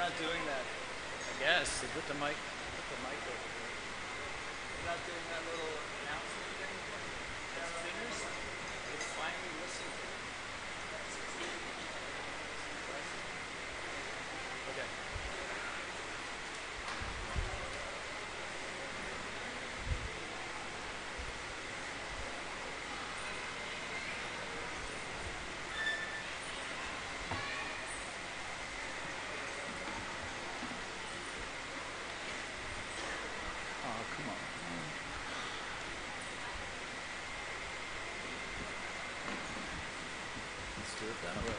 not doing that. I guess they put the mic over here. They're not doing that little announcement thing. That's finished. It's finally listened to. Okay. Oh, come on. Let's do it that way.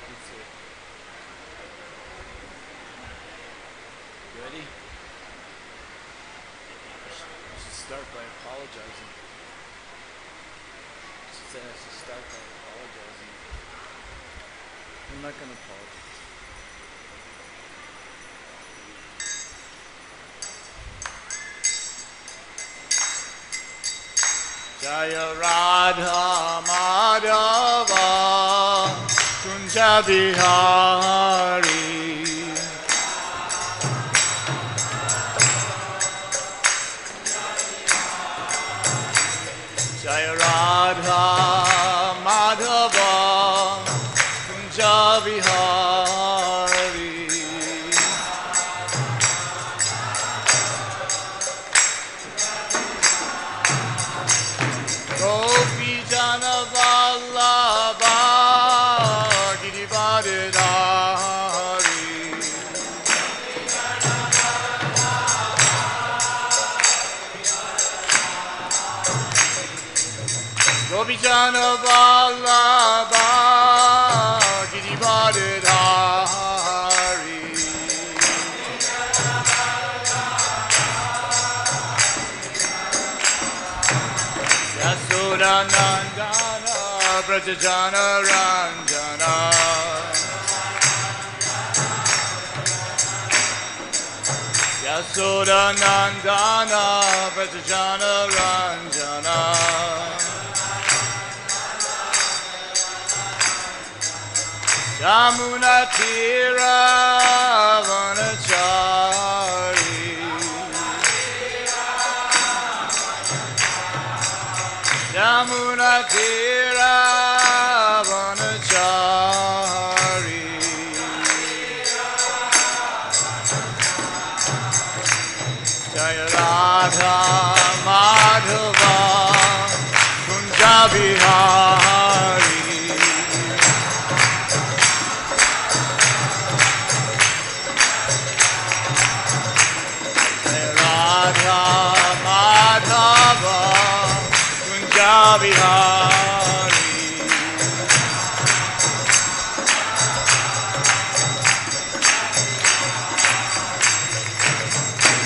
Let's see. You ready? I should start by apologizing. She said I should start by apologizing. I'm not going to apologize. Jaya Radha Madhava Kunja Bihari Jaya Radha Madhava Kunja Bihari Gopi Jana Vallabha Girivardhari Gopi Jana Vallabha Girivardhari Yasoda Nandana Brajajana Ranjana Yasoda Nandana Brajajana Ranjana Yamuna Tira Vanachari Yamuna Tira Vanachari Jaya Radha Madhava Kunja Bihari Jaya Radha Madhava Kunja Bihari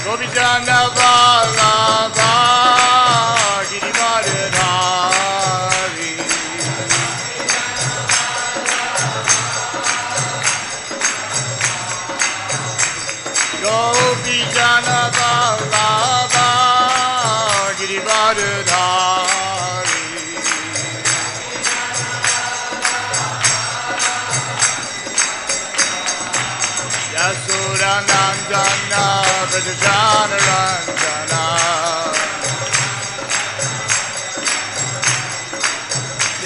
Gopi Jana Vallabha Girivardhari Gopi Jana Vallabha Girivardhari Yasoda Nandana Brajajana Ranjana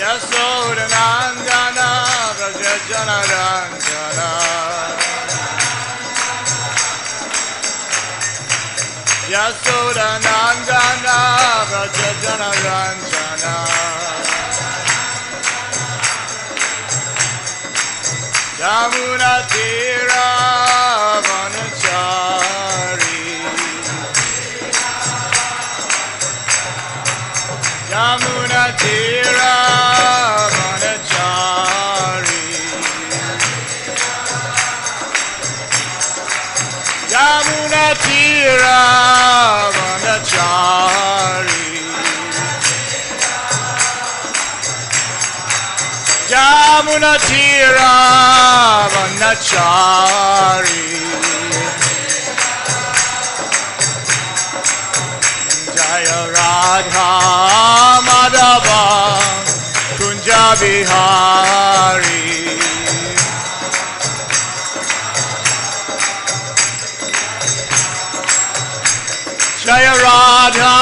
Yasoda Nandana Brajajana Ranjana Yasoda Nandana Brajajana Ranjana Yamuna Tira Vanachari Yamuna Tira Vanachari Ramanachari. Yamunatira Vanachari. Jaya Radha Madhava Kunja Bihari. Jaya Radha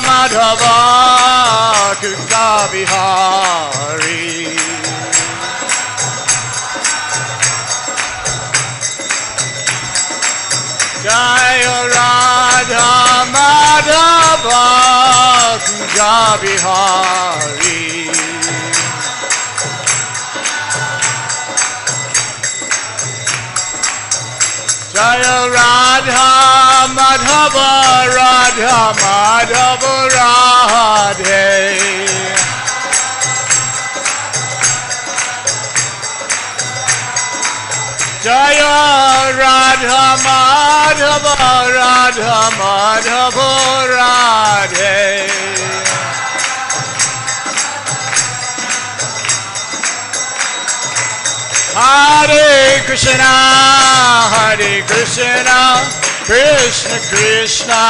Madhava Kunja Bihari. Jaya Radha Madhava Kunja Bihari. Jaya Radha Madhava Radha Madhava Radhe. Jaya Radha Madhava Radha Madhava Radhe. Hare Krishna, Hare Krishna, Krishna Krishna,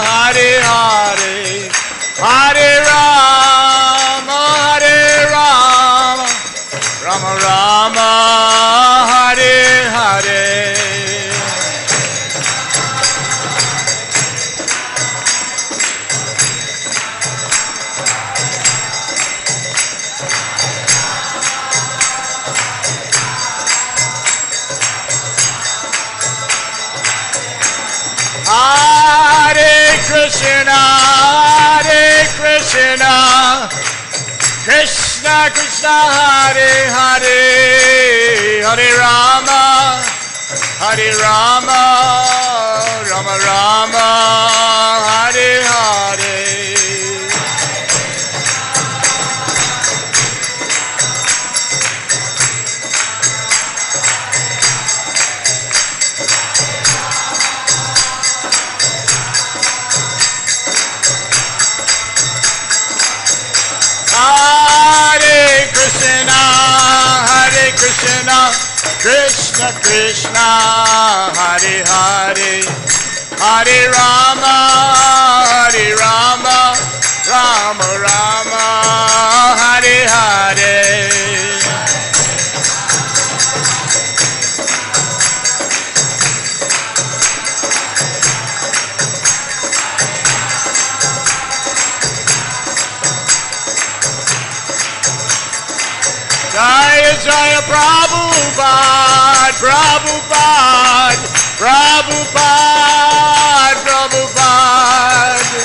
Hare Hare, Hare Rama, Hare Rama, Rama Rama, Hare Hare. Hare Krishna, Hare Krishna, Krishna Krishna, Hare Hare, Hare Rama, Hare Rama, Rama Rama, Hare Hare. Hare Krishna, Hare Krishna, Krishna Krishna, Hare Hare, Hare Rama, Hare Rama, Rama Rama, Hare Hare. Jaya Jaya Prabhupada, Prabhupada, Prabhupada, Prabhupada.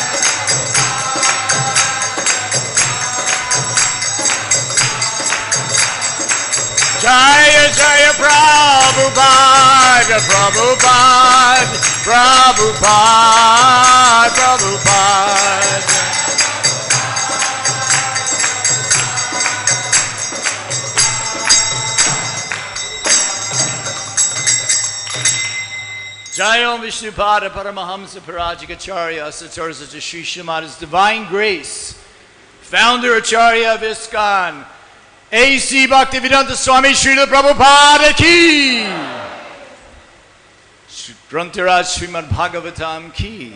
Jaya Jaya Prabhupada, Prabhupada, Prabhupada, Prabhupada. Jayom Vishnupada Paramahamsa Parajikacharya Satsarasati Sri Srimada's Divine Grace, founder Acharya of ISKCON, A.C. Bhaktivedanta Swami Srila Prabhupada Ki, Grantharaj Srimad Bhagavatam Ki,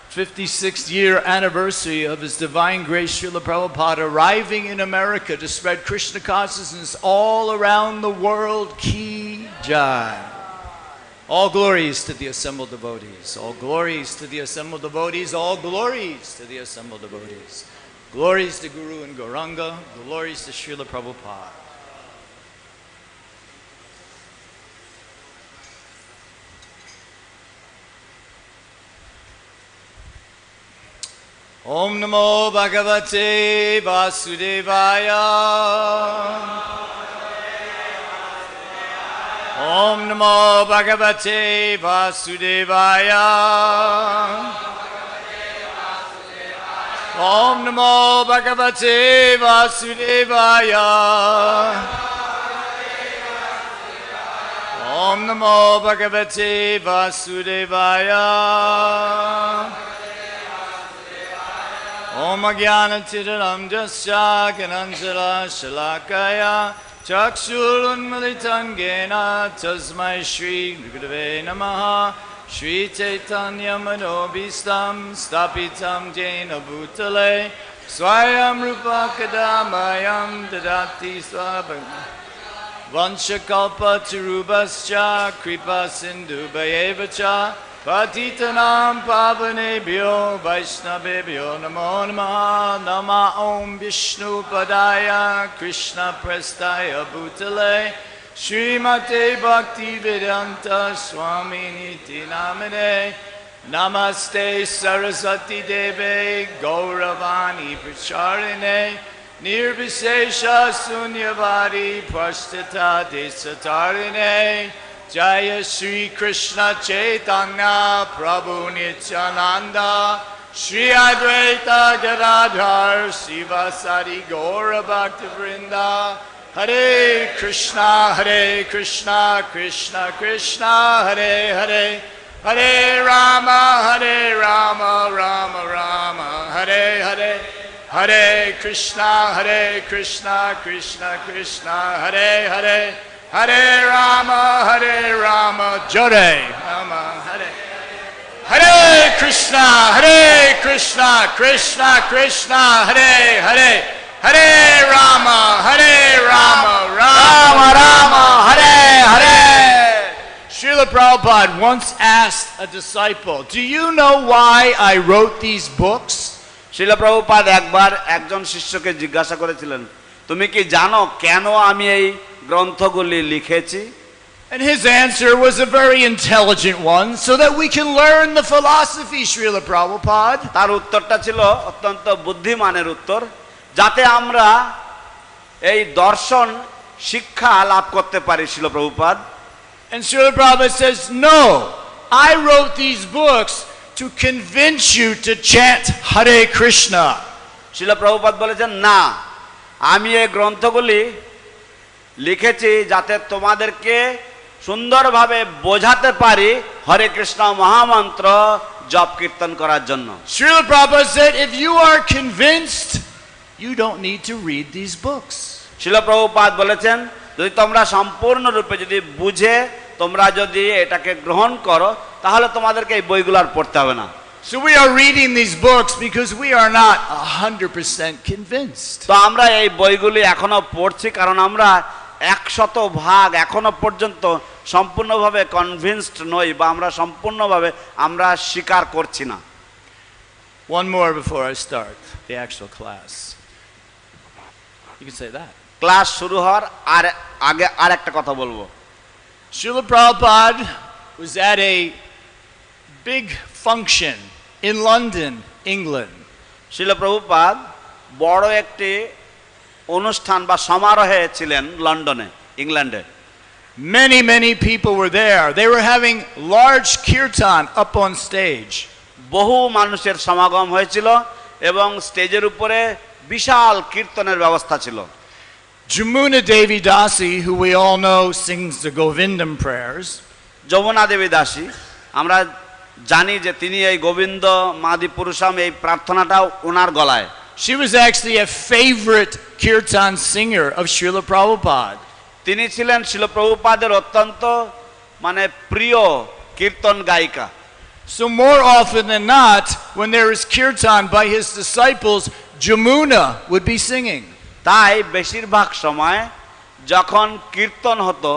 56th year anniversary of His Divine Grace Srila Prabhupada arriving in America to spread Krishna consciousness all around the world. Ki Jai. All glories to the assembled devotees. All glories to the assembled devotees. All glories to the assembled devotees. Glories to Guru and Gauranga. Glories to Srila Prabhupada. Om Namo Bhagavate Vasudevaya. Om Namo Bhagavate Vasudevaya. Om Namo Bhagavate Vasudevaya. Om Namo Bhagavate Vasudevaya. Om Jnanatiram Jasya Gyananjala Shalakaya Chakshur Unmilitam Jena Tasmai Shri Gurave Namaha. Shri Chaitanya Manobhistam Stapitam Jena Bhutale Swayam Rupa Kadamayam Dadati Swabham Vanchakalpa Tarubhascha Kripa Sindhu Bhayevacha Patitanam Pavanebhyo Vaishnavebhyo Namo Namaha. Nama Om Vishnu Padaya Krishna Prestaya Bhutale Srimate Bhaktivedanta Swami Niti Namane. Namaste Saraswati Deve Gauravani Pracharine Nirvisesha Sunyavadi Prasthita Desatarine. Jaya Shri Krishna Chaitanya Prabhu Nityananda Shri Advaita Gadadhar Sivasadi Gaura Bhakta Vrinda. Hare Krishna Krishna Krishna Hare Hare Hare Rama Rama Rama Hare Hare Hare Krishna Krishna Krishna Hare Hare Hare Rama Jare Rama Hare Hare Krishna Krishna Krishna Hare Hare Hare Rama Rama Hare Hare. Srila Prabhupada once asked a disciple, do you know why I wrote these books? শিলা প্রভুপাদ একবার একজন শিষ্যকে জিজ্ঞাসা করেছিলেন, তুমি কি জানো কেন আমি এই গ্রন্থগুলি লিখেছি? And his answer was a very intelligent one, so that we can learn the philosophy, Srila Prabhupada. তার উত্তরটা ছিল অত্যন্ত বুদ্ধিমানের উত্তর, যাতে আমরা এই দর্শন শিক্ষা লাভ করতে পারি। শিলা Prabhupada And Srila Prabhupada says, no, I wrote these books to convince you to chant Hare Krishna. শিলা প্রভুপাদ বলেছেন, না, আমি এই গ্রন্থগুলি লিখেছি যাতে তোমাদেরকে সুন্দরভাবে বোঝাতে পারি হরে কৃষ্ণ মহামন্ত্র জপ কীর্তন করার জন্য। Srila Prabhupada said, if you are convinced, you don't need to read these books. শিলা প্রভুপাদ বলেছেন, যদি তোমরা সম্পূর্ণরূপে যদি বুঝে তোমরা যদি এটাকে গ্রহণ করো, তাহলে তোমাদেরকে এই বইগুলো আর পড়তে হবে না। So we are reading these books because we are not 100% convinced. তো আমরা এই বইগুলি এখনো পড়ছি কারণ আমরা 100% এখনো পর্যন্ত সম্পূর্ণভাবে কনভিন্সড নই, বা আমরা সম্পূর্ণভাবে আমরা স্বীকার করছি না। One more before I start the actual class. You can say that. Class শুরু হওয়ার আগে একটা কথা বলবো। Srila Prabhupada was at a big function in London, England. শিলা প্রভুপাদ বড় একটি অনুষ্ঠান বা সমারোহে ছিলেন লন্ডনে, ইংল্যান্ডে। Many people were there. They were having large kirtan up on stage. বহু মানুষের সমাগম হয়েছিল এবং স্টেজের উপরে বিশাল কীর্তনের ব্যবস্থা ছিল। Jamuna Devi Dasi, who we all know sings the Govindam prayers, Jamuna দেবী দাসী, আমরা জানি যে তিনি এই গোবিন্দ মাদি পুরুষাম এই প্রার্থনাটা ওনার গলায়। she was actually a favorite kirtan singer of Srila Prabhupada. তিনি ছিলেন শিলা প্রভুপাদের অত্যন্ত প্রিয় কীর্তন গায়িকা। So more often than not, when there is kirtan by his disciples, Jamuna would be singing. তাই বেশিরভাগ সময় যখন কীর্তন হতো,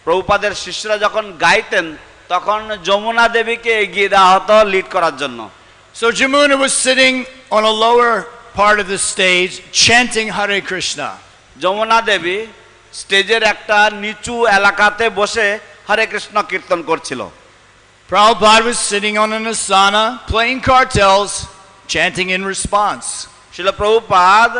প্রভুপাদের শিষ্যরা যখন গাইতেন, তখন যমুনা দেবীকে এগিয়ে দেওয়া হতো লিড করার জন্য। So Jamuna was sitting on a lower part of the stage chanting Hare Krishna. Jamuna দেবী স্টেজের একটা নিচু এলাকাতে বসে হরে কৃষ্ণ কীর্তন করছিল। Prabhupada was sitting on an asana playing kartals, chanting in response. শিল প্রভুপাদ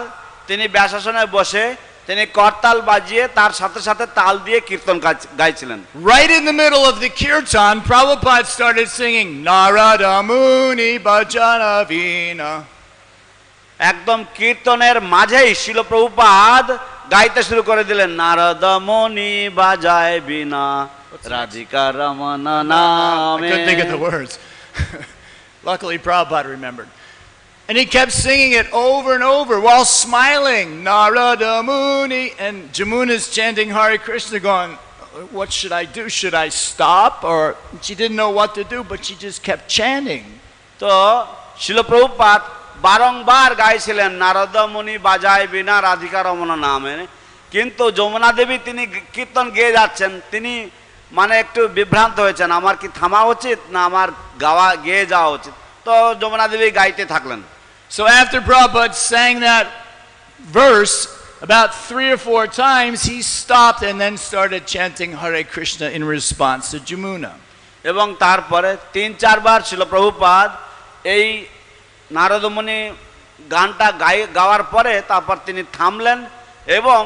তিনি ব্যাসাসনে বসে তিনি করতাল বাজিয়ে তার সাথে সাথে তাল দিয়ে কীর্তন গাইছিলেন। Right in the middle of the kirtan, Prabhupada started singing Narada Muni Bhajana Veena. একদম কীর্তনের মাঝেই শিল প্রভুপাদ গাইতে শুরু করে দিলেন নারদ মুনি বাজায় বীণা। রাধিকা রমন I নামে। couldn't think of the words. Luckily, Prabhupada remembered. And he kept singing it over and over while smiling. Narada Muni. And Jamuna's chanting Hare Krishna going, what should I do? Should I stop? Or she didn't know what to do, but she just kept chanting. তো শিল প্রভুপাদ বারংবার গাইছিলেন নারদ মুনি বাজায় বিনা রাধিকা রমন নামে, কিন্তু যমুনা দেবী তিনি কীর্তন গেয়ে যাচ্ছেন, তিনি মানে একটু বিভ্রান্ত হয়েছেন, আমার কি থামা উচিত না আমার গাওয়া গেয়ে যাওয়া উচিত। তো যমুনা দেবী গাইতে থাকলেন। So after Prabhupada sang that verse about 3 or 4 times, he stopped and then started chanting Hare Krishna in response to Jamuna. এবং তারপরে 3-4 বার ছিল প্রভুপাদ এই নারদমুনি গানটা গাওয়ার পরে তারপর তিনি থামলেন এবং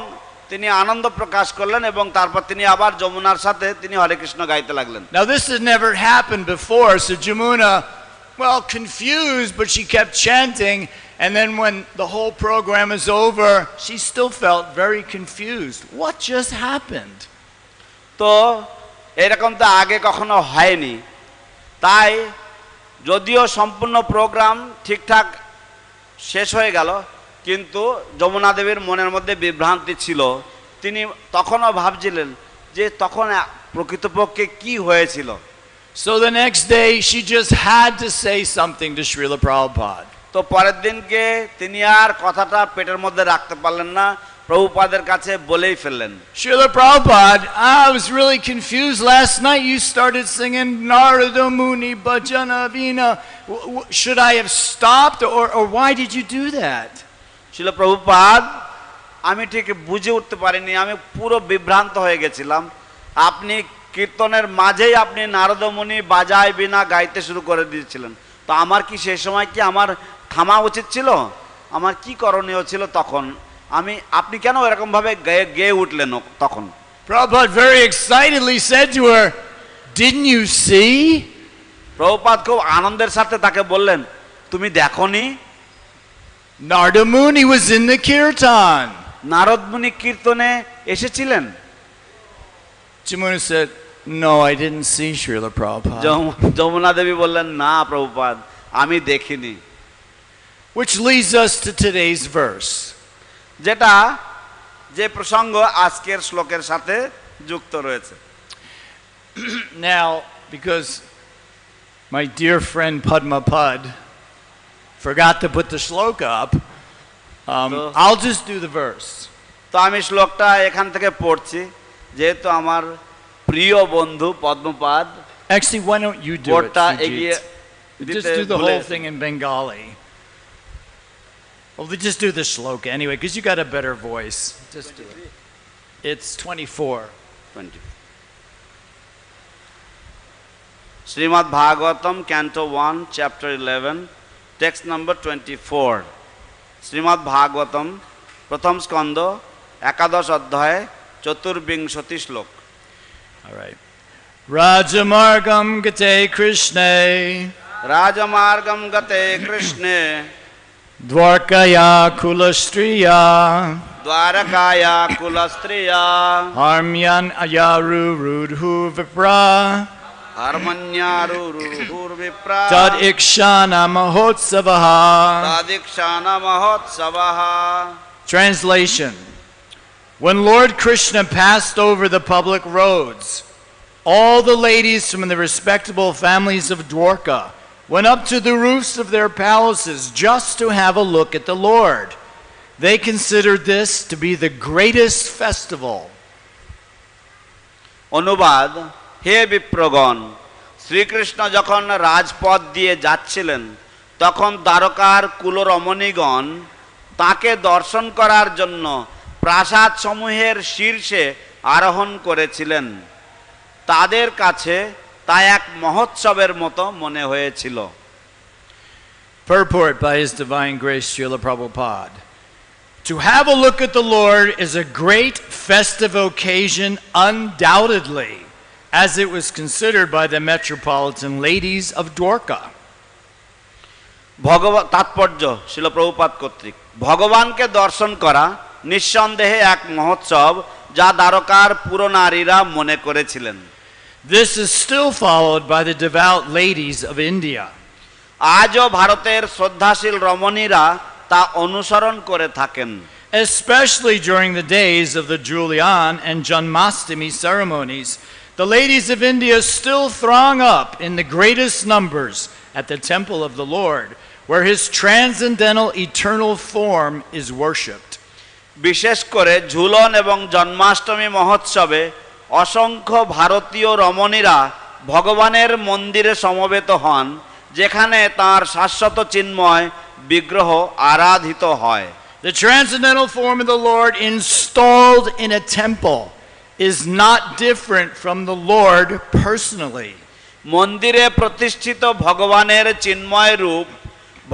তিনি আনন্দ প্রকাশ করলেন এবং তারপর তিনি আবার যমুনার সাথে তিনি হরে কৃষ্ণ গাইতে লাগলেন। Now this has never happened before, so Jamuna, well, confused, but she kept chanting, and then when the whole program is over, she still felt very confused. What just happened? তো এরকম তো আগে কখনো হয়নি, তাই যদিও সম্পূর্ণ প্রোগ্রাম ঠিকঠাক শেষ হয়ে গেল, কিন্তু যমুনা দেবীর মনের মধ্যে বিভ্রান্তি ছিল। তিনি তখনও ভাবছিলেন যে তখন প্রকৃতপক্ষে কি হয়েছিল। So the next day, she just had to say something to Srila Prabhupada. তো পরের দিনকে তিনি আর কথাটা পেটের মধ্যে রাখতে পারলেন না, প্রভুপাদের কাছে বলেই ফেললেন। Srila Prabhupada, I was really confused last night. You started singing Narada Muni Bhajana Vina. Should I have stopped, or why did you do that? ছিল প্রভুপাদ, আমি ঠিক বুঝে উঠতে পারিনি, আমি পুরো বিভ্রান্ত হয়ে গেছিলাম। আপনি কীর্তনের মাঝেই আপনি নারদ মুনি বাজায় বিনা গাইতে শুরু করে দিয়েছিলেন, তো আমার কি সেই সময় কি আমার থামা উচিত ছিল? আমার কি করণীয় ছিল তখন? আপনি কেন এরকম ভাবে গেয়ে উঠলেন তখন? Prabhupada very excitedly said to her, didn't you see? Prabhupada খুব আনন্দের সাথে তাকে বললেন, তুমি দেখোনি? Narada Muni was in the kirtan. Narad মুনি কীর্তনে এসেছিলেন। Jamuna said, no, I didn't see Srila Prabhupada. Jamuna দেবী বললেন, না প্রভুপাদ, আমি দেখিনি। Which leads us to today's verse. যেটা যে প্রসঙ্গ আজকের শ্লোকের সাথে যুক্ত রয়েছে। Now, because my dear friend Padma Pad forgot to put the shloka up, I'll just do the verse. তো আমি শ্লোকটা এখান থেকে পড়ছি, যেহেতু আমার প্রিয় বন্ধু Padmapada Actually, why don't you do it, কোটটা এগিয়ে Sujit? Just do the whole thing in Bengali. Well, just do the shloka anyway, because you got a better voice. Just do it. It's 24. Srimad Bhagavatam canto 1 chapter 11 text number 24। Srimad Bhagavatam প্রথম স্কন্দ একাদশ অধ্যায় চতুর্বিংশতি শ্লোক। All right. Rajamargam gate Krishne রাজমার্গম গতে কৃষ্ণে Dwarkaya Kulastriya দ্বারকায়া কুলস্ত্রিয়া Harmyan Ayaru Rudhu Vipra হর্মণ্যারুরুর্বিপ্রা Tad Ikshana Mahotsavaha. তাদিক্ষান মহোৎসবঃ। Translation. When Lord Krishna passed over the public roads, all the ladies from the respectable families of Dwarka went up to the roofs of their palaces just to have a look at the Lord. They considered this to be the greatest festival. অনুবাদ, হে বিপ্রগণ, শ্রীকৃষ্ণ যখন রাজপথ দিয়ে যাচ্ছিলেন তখন দ্বারকার কুলরমণীগণ তাকে দর্শন করার জন্য প্রাসাদ সমূহের শীর্ষে আরোহণ করেছিলেন। তাদের কাছে তা এক মহোৎসবের মতো মনে হয়েছিল। Purport by His Divine Grace Srila Prabhupada. To have a look at the Lord is a great festive occasion, undoubtedly, as it was considered by the metropolitan ladies of Dwarka. তাৎপর্য শিল প্রভুপাদ কর্তৃক, ভগবানকে দর্শন করা নিঃসন্দেহে এক মহোৎসব যা দ্বারকার পুরো নারীরা মনে করেছিলেন। This is still followed by the devout ladies of India. আজও ভারতের শ্রদ্ধাশীল রমণীরা তা অনুসরণ করে থাকেন। Especially during the days of the Julian and Janmashtami ceremonies, the ladies of India still throng up in the greatest numbers at the temple of the Lord, where his transcendental eternal form is worshipped. বিশেষ করে ঝুলন এবং জন্মাষ্টমী মহোৎসবে অসংখ্য ভারতীয় রমণীরা ভগবানের মন্দিরে সমবেত হন, যেখানে তার শাশ্বত চিন্ময় বিগ্রহ আরাধিত হয়। The transcendental form of the Lord installed in a temple is not different from the Lord personally. মন্দিরে প্রতিষ্ঠিত ভগবানের চিন্ময় রূপ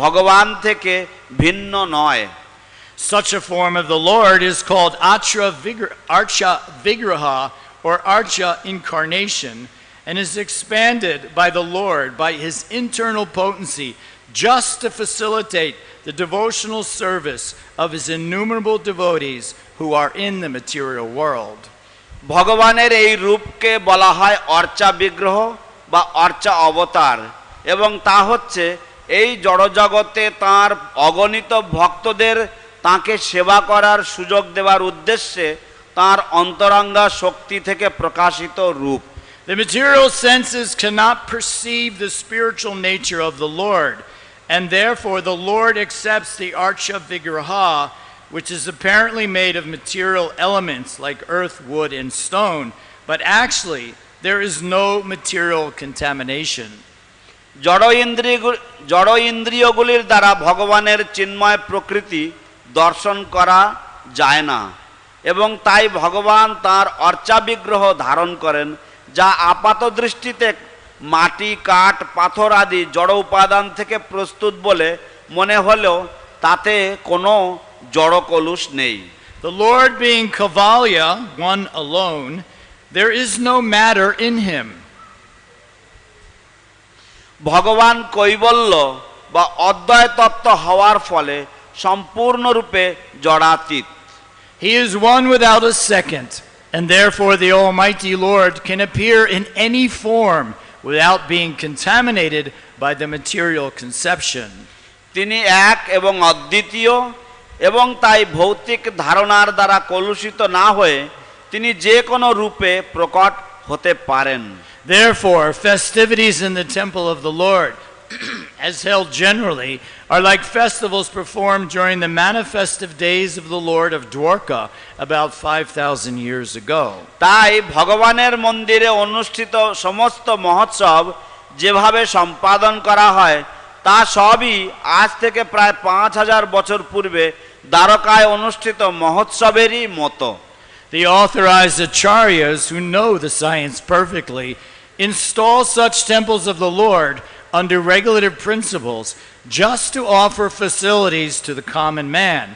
ভগবান থেকে ভিন্ন নয়। Such a form of the Lord is called Archa Vigraha or Archa Incarnation, and is expanded by the Lord by his internal potency just to facilitate the devotional service of his innumerable devotees who are in the material world. ভগবানের এই রূপকে বলা হয় অর্চা বিগ্রহ বা অর্চা অবতার, এবং তা হচ্ছে এই জড়জগতে তাঁর অগণিত ভক্তদের তাঁকে সেবা করার সুযোগ দেওয়ার উদ্দেশ্যে তাঁর অন্তরঙ্গা শক্তি থেকে প্রকাশিত রূপ। The material senses cannot perceive the spiritual nature of the Lord, and therefore the Lord accepts the Archa Vigraha, which is apparently made of material elements like earth, wood, and stone, but actually there is no material contamination. জড় ইন্দ্রিয়গুলির দ্বারা ভগবানের চিন্ময় প্রকৃতি দর্শন করা যায় না, এবং তাই ভগবান তার অর্চা বিগ্রহ ধারণ করেন, যা আপাত দৃষ্টিতে মাটি, কাঠ, পাথর আদি জড় উপাদান থেকে প্রস্তুত বলে মনে হলেও তাতে কোনো জড় কলুষ নেই। The Lord being Kavalya, one alone, there is no matter in him. ভগবান কৈবল্য বা অদ্বয় তত্ত্ব হওয়ার ফলে সম্পূর্ণরূপে জড়াতীত। He is one without a second, and therefore the Almighty Lord can appear in any form without being contaminated by the material conception. তিনি এক এবং অদ্বিতীয়, এবং তাই ভৌতিক ধারণার দ্বারা কলুষিত না হয়ে তিনি যে কোনো রূপে প্রকট হতে পারেন। Therefore, festivities in the temple of the Lord, as held generally, are like festivals performed during the manifestive days of the Lord of Dwarka about 5,000 years ago. তাই ভগবানের মন্দিরে অনুষ্ঠিত সমস্ত মহোৎসব যেভাবে সম্পাদন করা হয় তা সবই আজ থেকে প্রায় 5,000 বছর পূর্বে দ্বারকায় অনুষ্ঠিত মহোৎসবেরই মতো। The authorized acharyas who know the science perfectly install such temples of the Lord under regulative principles just to offer facilities to the common man,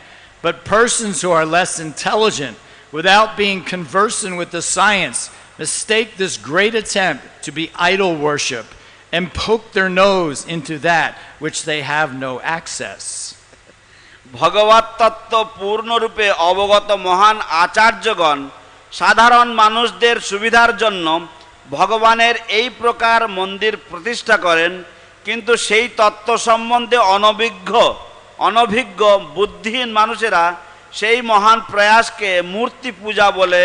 but persons who are less intelligent, without being conversant with the science, mistake this great attempt to be idol worship and poke their nose into that which they have no access. ভগবত তত্ত্ব পূর্ণরূপে অবগত মহান আচার্যগণ সাধারণ মানুষদের সুবিধার জন্য ভগবানের এই প্রকার মন্দির প্রতিষ্ঠা করেন, কিন্তু সেই তত্ত্ব সম্বন্ধে অনভিজ্ঞ বুদ্ধিহীন মানুষেরা সেই মহান প্রয়াসকে মূর্তি পূজা বলে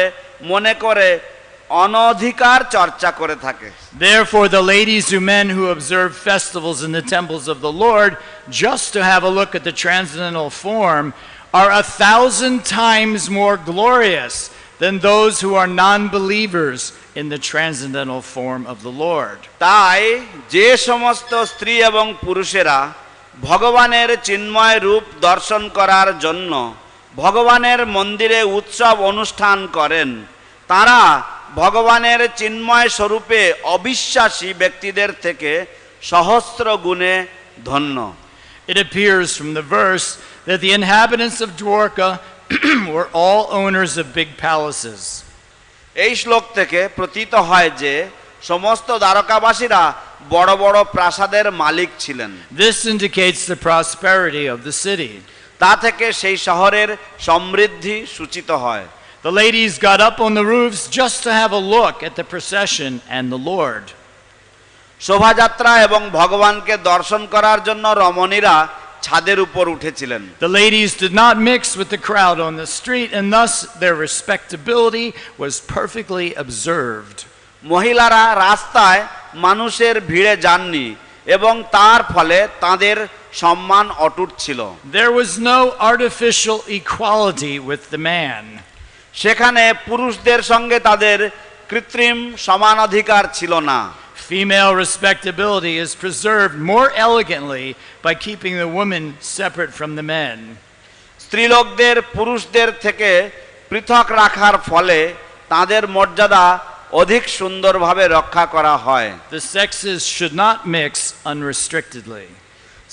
মনে করে অনধিকার চর্চা করে থাকে। Therefore the ladies and men who observe festivals in the temples of the Lord just to have a look at the transcendental form are 1,000 times more glorious than those who are non-believers in the transcendental form of the Lord. তাই যে সমস্ত স্ত্রী এবং পুরুষেরা ভগবানের চিন্ময় রূপ দর্শন করার জন্য ভগবানের মন্দিরে উৎসব অনুষ্ঠান করেন, তারা ভগবানের চিন্ময় স্বরূপে অবিশ্বাসী ব্যক্তিদের থেকে সহস্র গুণে ধন্য। It appears from the verse that the inhabitants of Dwarka were all owners of big palaces. এই শ্লোক থেকে প্রতীত হয় যে সমস্ত দ্বারকাবাসীরা বড় বড় প্রাসাদের মালিক ছিলেন। This indicates the prosperity of the city. তা থেকে সেই শহরের সমৃদ্ধি সূচিত হয়। The ladies got up on the roofs just to have a look at the procession and the Lord. শোভাযাত্রা এবং ভগবানকে দর্শন করার জন্য রমণীরা ছাদের উপর উঠেছিলেন। The ladies did not mix with the crowd on the street, and thus their respectability was perfectly observed. মহিলারা রাস্তায় মানুষের ভিড়ে যাননি এবং তার ফলে তাদের সম্মান অটুট ছিল। There was no artificial equality with the man. সেখানে পুরুষদের সঙ্গে তাদের কৃত্রিম সমানাধিকার ছিল না। Female respectability is preserved more elegantly by keeping the woman separate from the men. স্ত্রীলোকদের পুরুষদের থেকে পৃথক রাখার ফলে তাদের মর্যাদা অধিক সুন্দরভাবে রক্ষা করা হয়। The sexes should not mix unrestrictedly.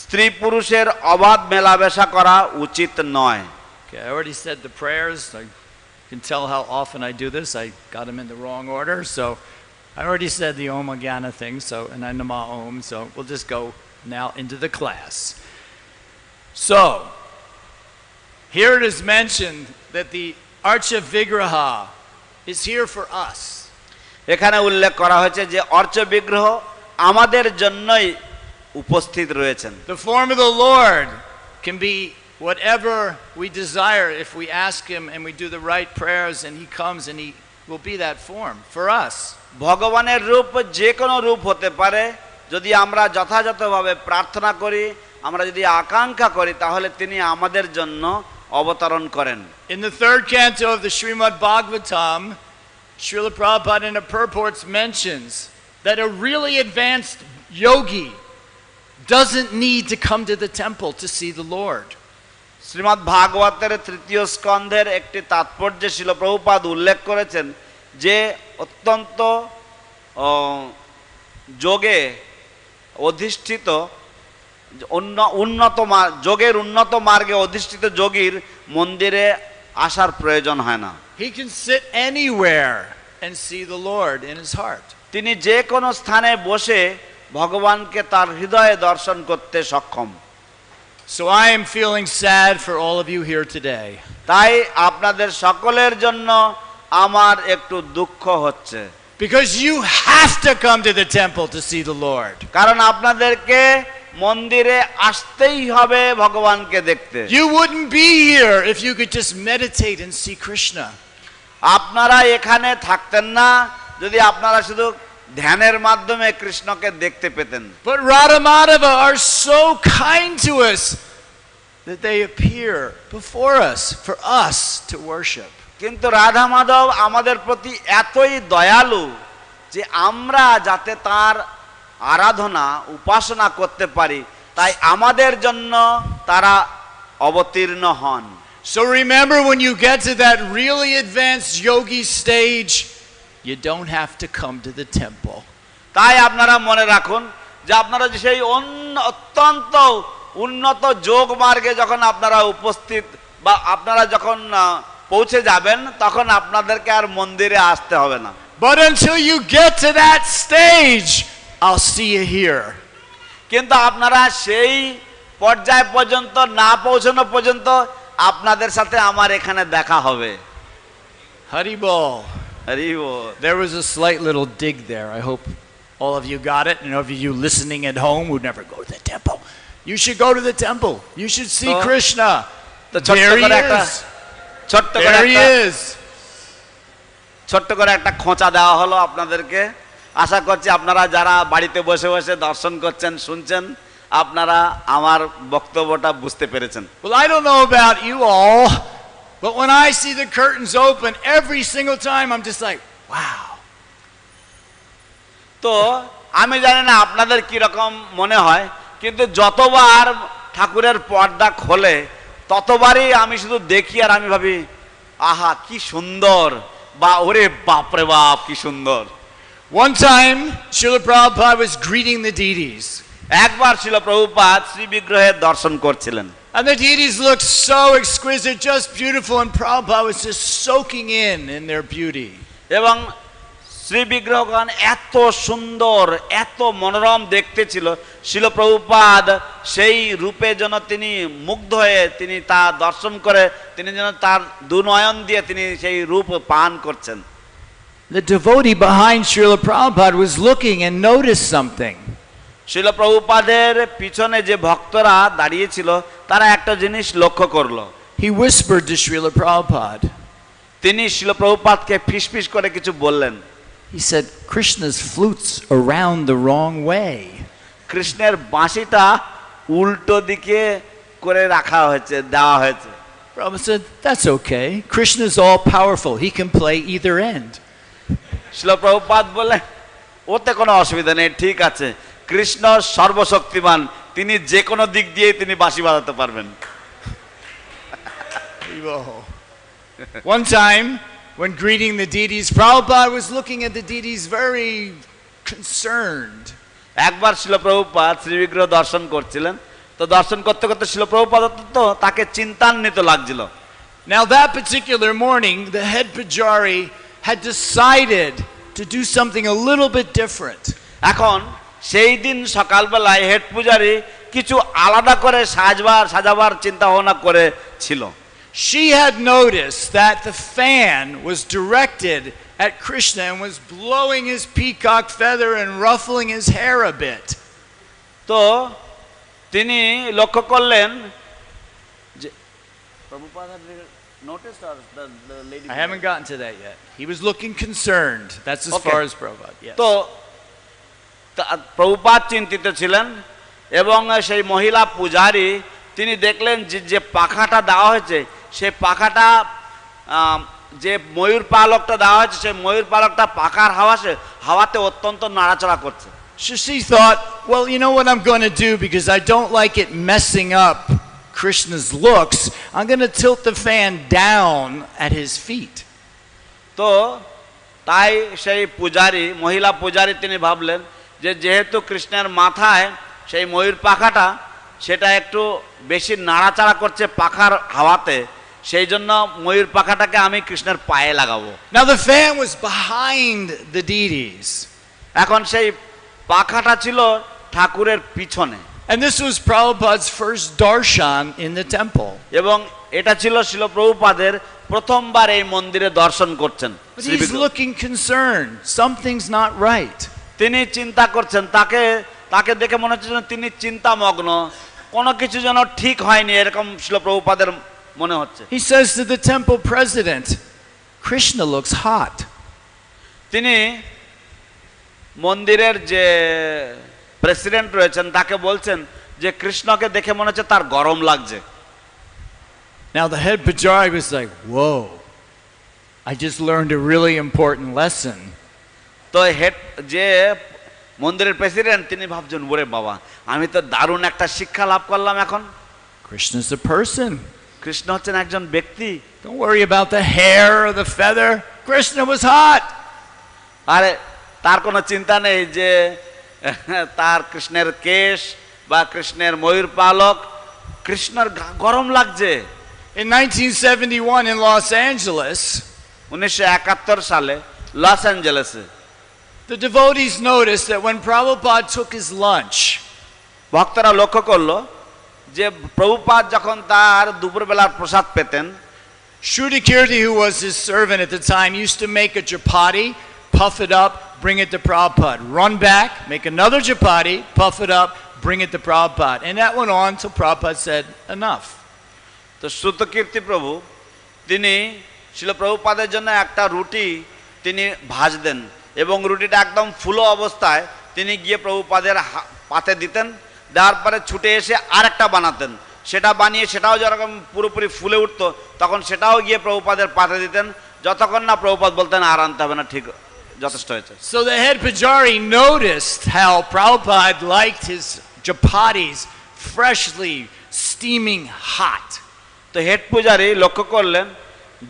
স্ত্রী পুরুষের অবাধ মেলামেশা করা উচিত নয়। Okay, I already said the prayers. I can tell how often I do this. I got them in the wrong order, so I already said the Om Agana thing, and I Nama Om, so we'll just go now into the class. So, here it is mentioned that the Archa Vigraha is here for us. এখানে উল্লেখ করা হয়েছে যে অর্চ বিগ্রহ আমাদের জন্যই উপস্থিত রয়েছেন। The form of the Lord can be whatever we desire if we ask Him and we do the right prayers, and He comes and He will be that form for us. ভগবানের রূপ যে কোনো রূপ হতে পারে, যদি আমরা যথাযথভাবে প্রার্থনা করি, আমরা যদি আকাঙ্ক্ষা করি, তাহলে তিনি আমাদের জন্য অবতরণ করেন। In the third canto of the Srimad Bhagavatam, Srila Prabhupada in the purports mentions that a really advanced yogi doesn't need to come to the temple to see the Lord. Shrimad ভাগবতের তৃতীয় স্কন্ধের একটি তাৎপর্যে শিল প্রভুপাদ উল্লেখ করেছেন যে অত্যন্ত যোগে অধিষ্ঠিত যোগের উন্নত মার্গে অধিষ্ঠিত যোগীর মন্দিরে আসার প্রয়োজন হয় না। He can sit anywhere and see the Lord in his heart. তিনি যে কোনো স্থানে বসে ভগবানকে তার হৃদয়ে দর্শন করতে সক্ষম। So I am feeling sad for all of you here today. তাই আপনাদের সকলের জন্য আমার একটু দুঃখ হচ্ছে। Because you have to come to the temple to see the Lord. কারণ আপনাদেরকে মন্দিরে আসতেই হবে ভগবানকে দেখতে। You wouldn't be here if you could just meditate and see Krishna. আপনারা এখানে থাকতেন না যদি আপনারা শুধু ধ্যানের মাধ্যমে কৃষ্ণকে দেখতে পেতেন। But Radha Madhava are so kind to us that they appear before us for us to worship. কিন্তু রাধা মাধব আমাদের প্রতি এতই দয়ালু যে আমরা যাতে তার আরাধনা উপাসনা করতে পারি, তাই আমাদের জন্য তারা অবতীর্ণ হন। So remember, when you get to that really advanced yogi stage, you don't have to come to the temple. তাই আপনারা মনে রাখুন যে আপনারা সেই অত্যন্ত উন্নত যোগ মার্গে যখন আপনারা উপস্থিত বা আপনারা যখন পৌঁছে যাবেন, তখন আপনাদেরকে আর মন্দিরে আসতে হবে না। But until you get to that stage, I'll see you here. কিন্তু আপনারা সেই পর্যায় পর্যন্ত না পৌঁছানো পর্যন্ত আপনাদের সাথে আমার এখানে দেখা হবে। Hari Bol. Hari ball. There was a slight little dig there. I hope all of you got it, and all of you listening at home who never go to the temple. You should go to the temple. You should see Krishna. There he is. There he is. ছোট্ট করে একটা খোঁচা দেওয়া হলো আপনাদেরকে। আশা করছি আপনারা যারা বাড়িতে বসে বসে দর্শন করছেন, শুনছেন, আপনারা আমার বক্তব্যটা বুঝতে পেরেছেন। Well, I don't know about you all, but when I see the curtains open every single time, I'm just like, wow. তো আমি জানি না আপনাদের কি রকম মনে হয়, কিন্তু যতবার ঠাকুরের পর্দা খোলে ততবারই আমি শুধু দেখি আর আমি ভাবি, আহা কি সুন্দর, বা ওরে বাপরে বাপ কি সুন্দর। One time, Srila Prabhupada was greeting the deities. একবার ছিল প্রভুপাদ শ্রী বিগ্রহের দর্শন করছিলেন। And the deities looked so exquisite, just beautiful, and Prabhupada was just soaking in their beauty. এবং শ্রী বিগ্রহগণ এত সুন্দর, এত মনোরম দেখতে ছিল, শিল প্রভুপাদ সেই রূপে যেন তিনি মুগ্ধ হয়ে তিনি তা দর্শন করে তিনি যেন তার দুনয়ন দিয়ে তিনি সেই রূপ পান করছেন। The devotee behind Srila Prabhupada was looking and noticed something. শিল প্রভুপাদের পিছনে যে ভক্তরা দাঁড়িয়ে ছিল তারা একটা জিনিস লক্ষ্য করলো। He whispered to Srila Prabhupada. তিনি শিল প্রভুপাদকে ফিসফিস করে কিছু বললেন। He said, Krishna's flute's around the wrong way. কৃষ্ণের বাঁশিটা উল্টো দিকে করে রাখা হয়েছে, দেওয়া হয়েছে। Prabhupada said, that's okay. Krishna's all powerful. He can play either end. শিল প্রভুপাদ বলে ওতে কোনো অসুবিধা নেই, ঠিক আছে, কৃষ্ণ সর্বশক্তিমান, তিনি যে কোনো দিক দিয়ে তিনি বাঁশি বাজাতে পারবেন। One time, when greeting the deities, Prabhupada was looking at the deities very concerned. একবার শিল প্রভুপাদ শ্রী বিগ্রহ দর্শন করছিলেন, তো দর্শন করতে করতে শিল প্রভুপাদ তো তাকে চিন্তান্বিত লাগছিল। Now that particular morning, the head pujari had decided to do something a little bit different. এখন সেই দিন সকালবেলায় হেড পূজারি কিছু আলাদা করে সাজাবার চিন্তা ভাবনা করেছিল। She had noticed that the fan was directed at Krishna and was blowing his peacock feather and ruffling his hair a bit. তো তিনি লক্ষ্য করলেন যে I haven't gotten to that yet. He was looking concerned. That's as Okay. far as Prabhupada. Yes. তো প্রভুপাদ চিন্তিত ছিলেন এবং সেই মহিলা পূজারী তিনি দেখলেন যে পাখাটা দেওয়া হয়েছে সেই পাখাটা যে ময়ূর পালকটা দেওয়া হয়েছে সেই ময়ূর পালকটা পাখার হাওয়াতে অত্যন্ত নাড়াচাড়া করছে। So she thought, well, you know what I'm going to do, because I don't like it messing up Krishna's looks, I'm going to tilt the fan down at his feet. তো তাই সেই পূজারী, মহিলা পূজারী তিনি ভাবলেন যে যেহেতু কৃষ্ণের মাথায় সেই ময়ূর পাখাটা সেটা একটু বেশি নাড়াচাড়া করছে পাখার হাওয়াতে, সেই জন্য ময়ূর পাখাটাকে আমি কৃষ্ণের পায়ে লাগাবো। Now the fan was behind the deities. এখন সেই পাখাটা ছিল ঠাকুরের পিছনে। And this was Prabhupada's first darshan in the temple. এবং এটা ছিল শিল প্রভুপাদের প্রথমবার এই মন্দিরে দর্শন করছেন। But he's looking concerned. Something's not right. তিনি চিন্তা করছেন, তাকে দেখে মনে হচ্ছে যেন তিনি চিন্তামগ্ন, কোনো কিছু যেন ঠিক হয়নি এরকম শিল প্রভুপাদের মনে হচ্ছে। He says to the temple president, Krishna looks hot. তিনি মন্দিরের যে প্রেসিডেন্ট রয়েছেন তাকে বলছেন যে কৃষ্ণকে দেখে মনে হচ্ছে তার গরম লাগছে। Now the head pujari was like, whoa, I just learned a really important lesson. তো হেড যে মন্দিরের প্রেসিডেন্ট তিনি ভাবছেন, ওরে বাবা, আমি তো দারুণ একটা শিক্ষা লাভ করলাম এখন। Krishna's a person. কৃষ্ণ হচ্ছেন একজন ব্যক্তি। Don't worry about the hair or the feather. Krishna was hot. আরে তার কোনো চিন্তা নেই যে তার কৃষ্ণের কেশ বা কৃষ্ণের ময়ূর পালক, কৃষ্ণের গরম লাগছে। In 1971 in Los Angeles, 1971 সালে loss অ্যাঞ্জেলেসে the devotees noticed that when Prabhupada took his lunch, ভক্তরা লক্ষ্য করলো যে প্রভুপাদ যখন তার দুপুরবেলার প্রসাদ পেতেন, Shrudikirti, who was his servant at the time, used to make a chapati, puff it up, bring it to Prabhupada, run back, make another chapati, puff it up, bring it to Prabhupada. And that went on till Prabhupada said, enough. তো শ্রুতকীর্তি প্রভু তিনি শিল প্রভুপাদের জন্য একটা রুটি তিনি ভাজতেন এবং রুটিটা একদম ফুলো অবস্থায় তিনি গিয়ে প্রভুপাদের পাতে দিতেন, দেওয়ার পরে ছুটে এসে আরেকটা বানাতেন, সেটা বানিয়ে সেটাও যেরকম পুরোপুরি ফুলে উঠতো তখন সেটাও গিয়ে প্রভুপাদের পাতে দিতেন, যতক্ষণ না প্রভুপাদ বলতেন আর আনতে হবে না, ঠিক যথেষ্ট হয়েছে। So the head pujari noticed how Prabhupada liked his chapatis freshly steaming hot. তো হেড পূজারি লক্ষ্য করলেন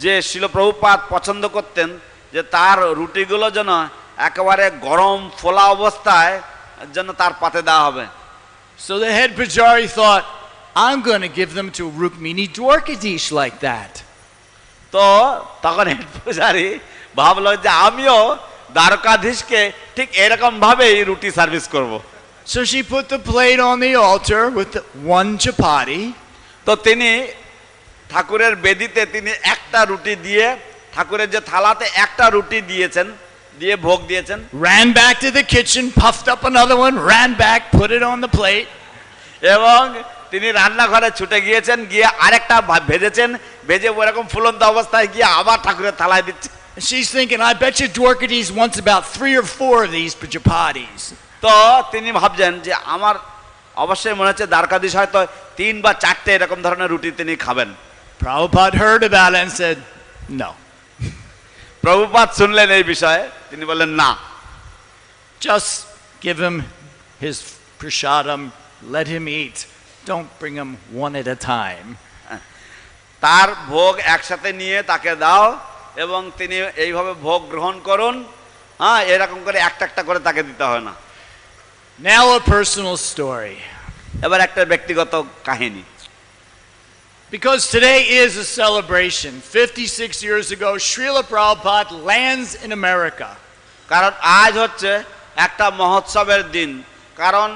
যে শিল প্রভুপাদ পছন্দ করতেন যে তার রুটিগুলো যেন একেবারে গরম ফোলা অবস্থায় যেন তার পাতে দেওয়া হবে। So the head pujari thought, I'm going to give them to Rukmini Dwarkadish like that. তো তখন হেড পূজারি ভাবলো যে আমিও দ্বারকাধীশকে ঠিক এরকম ভাবেই রুটি সার্ভিস করব। So she put the plate on the altar with the one chapati. তো তিনি ঠাকুরের বেদিতে তিনি একটা রুটি দিয়ে ঠাকুরের যে থালাতে একটা রুটি দিয়েছেন, দিয়ে ভোগ দিয়েছেন। Ran back to the kitchen, puffed up another one, ran back, put it on the plate. এবং তিনি রান্নাঘরে ছুটে গিয়েছেন, গিয়ে আরেকটা ভেজেছেন, ভেজে ওরকম ফুলন্ত অবস্থায় গিয়ে আবার ঠাকুরের থালায় দিচ্ছে। And she's thinking, I bet you Dwarkades wants about 3 or 4 of these chapatis. তো তিনি ভাবছেন যে আমার অবশ্যই মনে হচ্ছে দ্বারকাধীশ হয়তো 3 বা 4টে এরকম ধরনের রুটি তিনি খাবেন। Prabhupada heard about it and said, no. Prabhupada শুনলেন এই বিষয়ে, তিনি বললেন না, Just give him his prasadam, let him eat. Don't bring him one at a time. তার ভোগ একসাথে নিয়ে তাকে দাও এবং তিনি এইভাবে ভোগ গ্রহণ করুন। হ্যাঁ, এরকম করে একটা একটা করে তাকে দিতে হয় না। Now a personal story. এবার একটা ব্যক্তিগত কাহিনী। Because today is a celebration. 56 years ago, Srila Prabhupada lands in America. কারণ আজ হচ্ছে একটা মহোৎসবের দিন, কারণ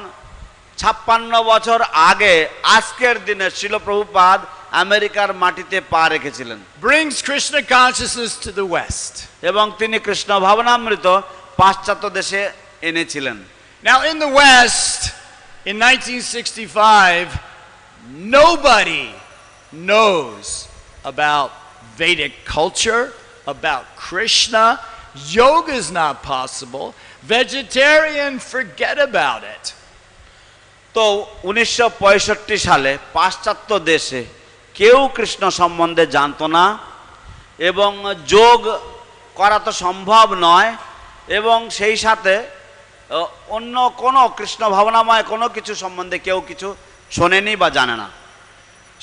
56 বছর আগে আজকের দিনে শ্রীল প্রভুপাদ আমেরিকার মাটিতে পা রেখেছিলেন। Brings Krishna consciousness to the West. এবং তিনি কৃষ্ণ ভাবনামৃত পাশ্চাত্য দেশে এনেছিলেন। Now in the West, in 1965, nobody knows about Vedic culture, about Krishna. Yoga is not possible. Vegetarian, forget about it. তো 1965 সালে পাশ্চাত্য দেশে কেউ কৃষ্ণ সম্বন্ধে জানতো না এবং যোগ করা তো সম্ভব নয় এবং সেই সাথে অন্য কোনো কৃষ্ণ ভাবনাময় কোনো কিছু সম্বন্ধে কেউ কিছু শোনেনি বা জানে না।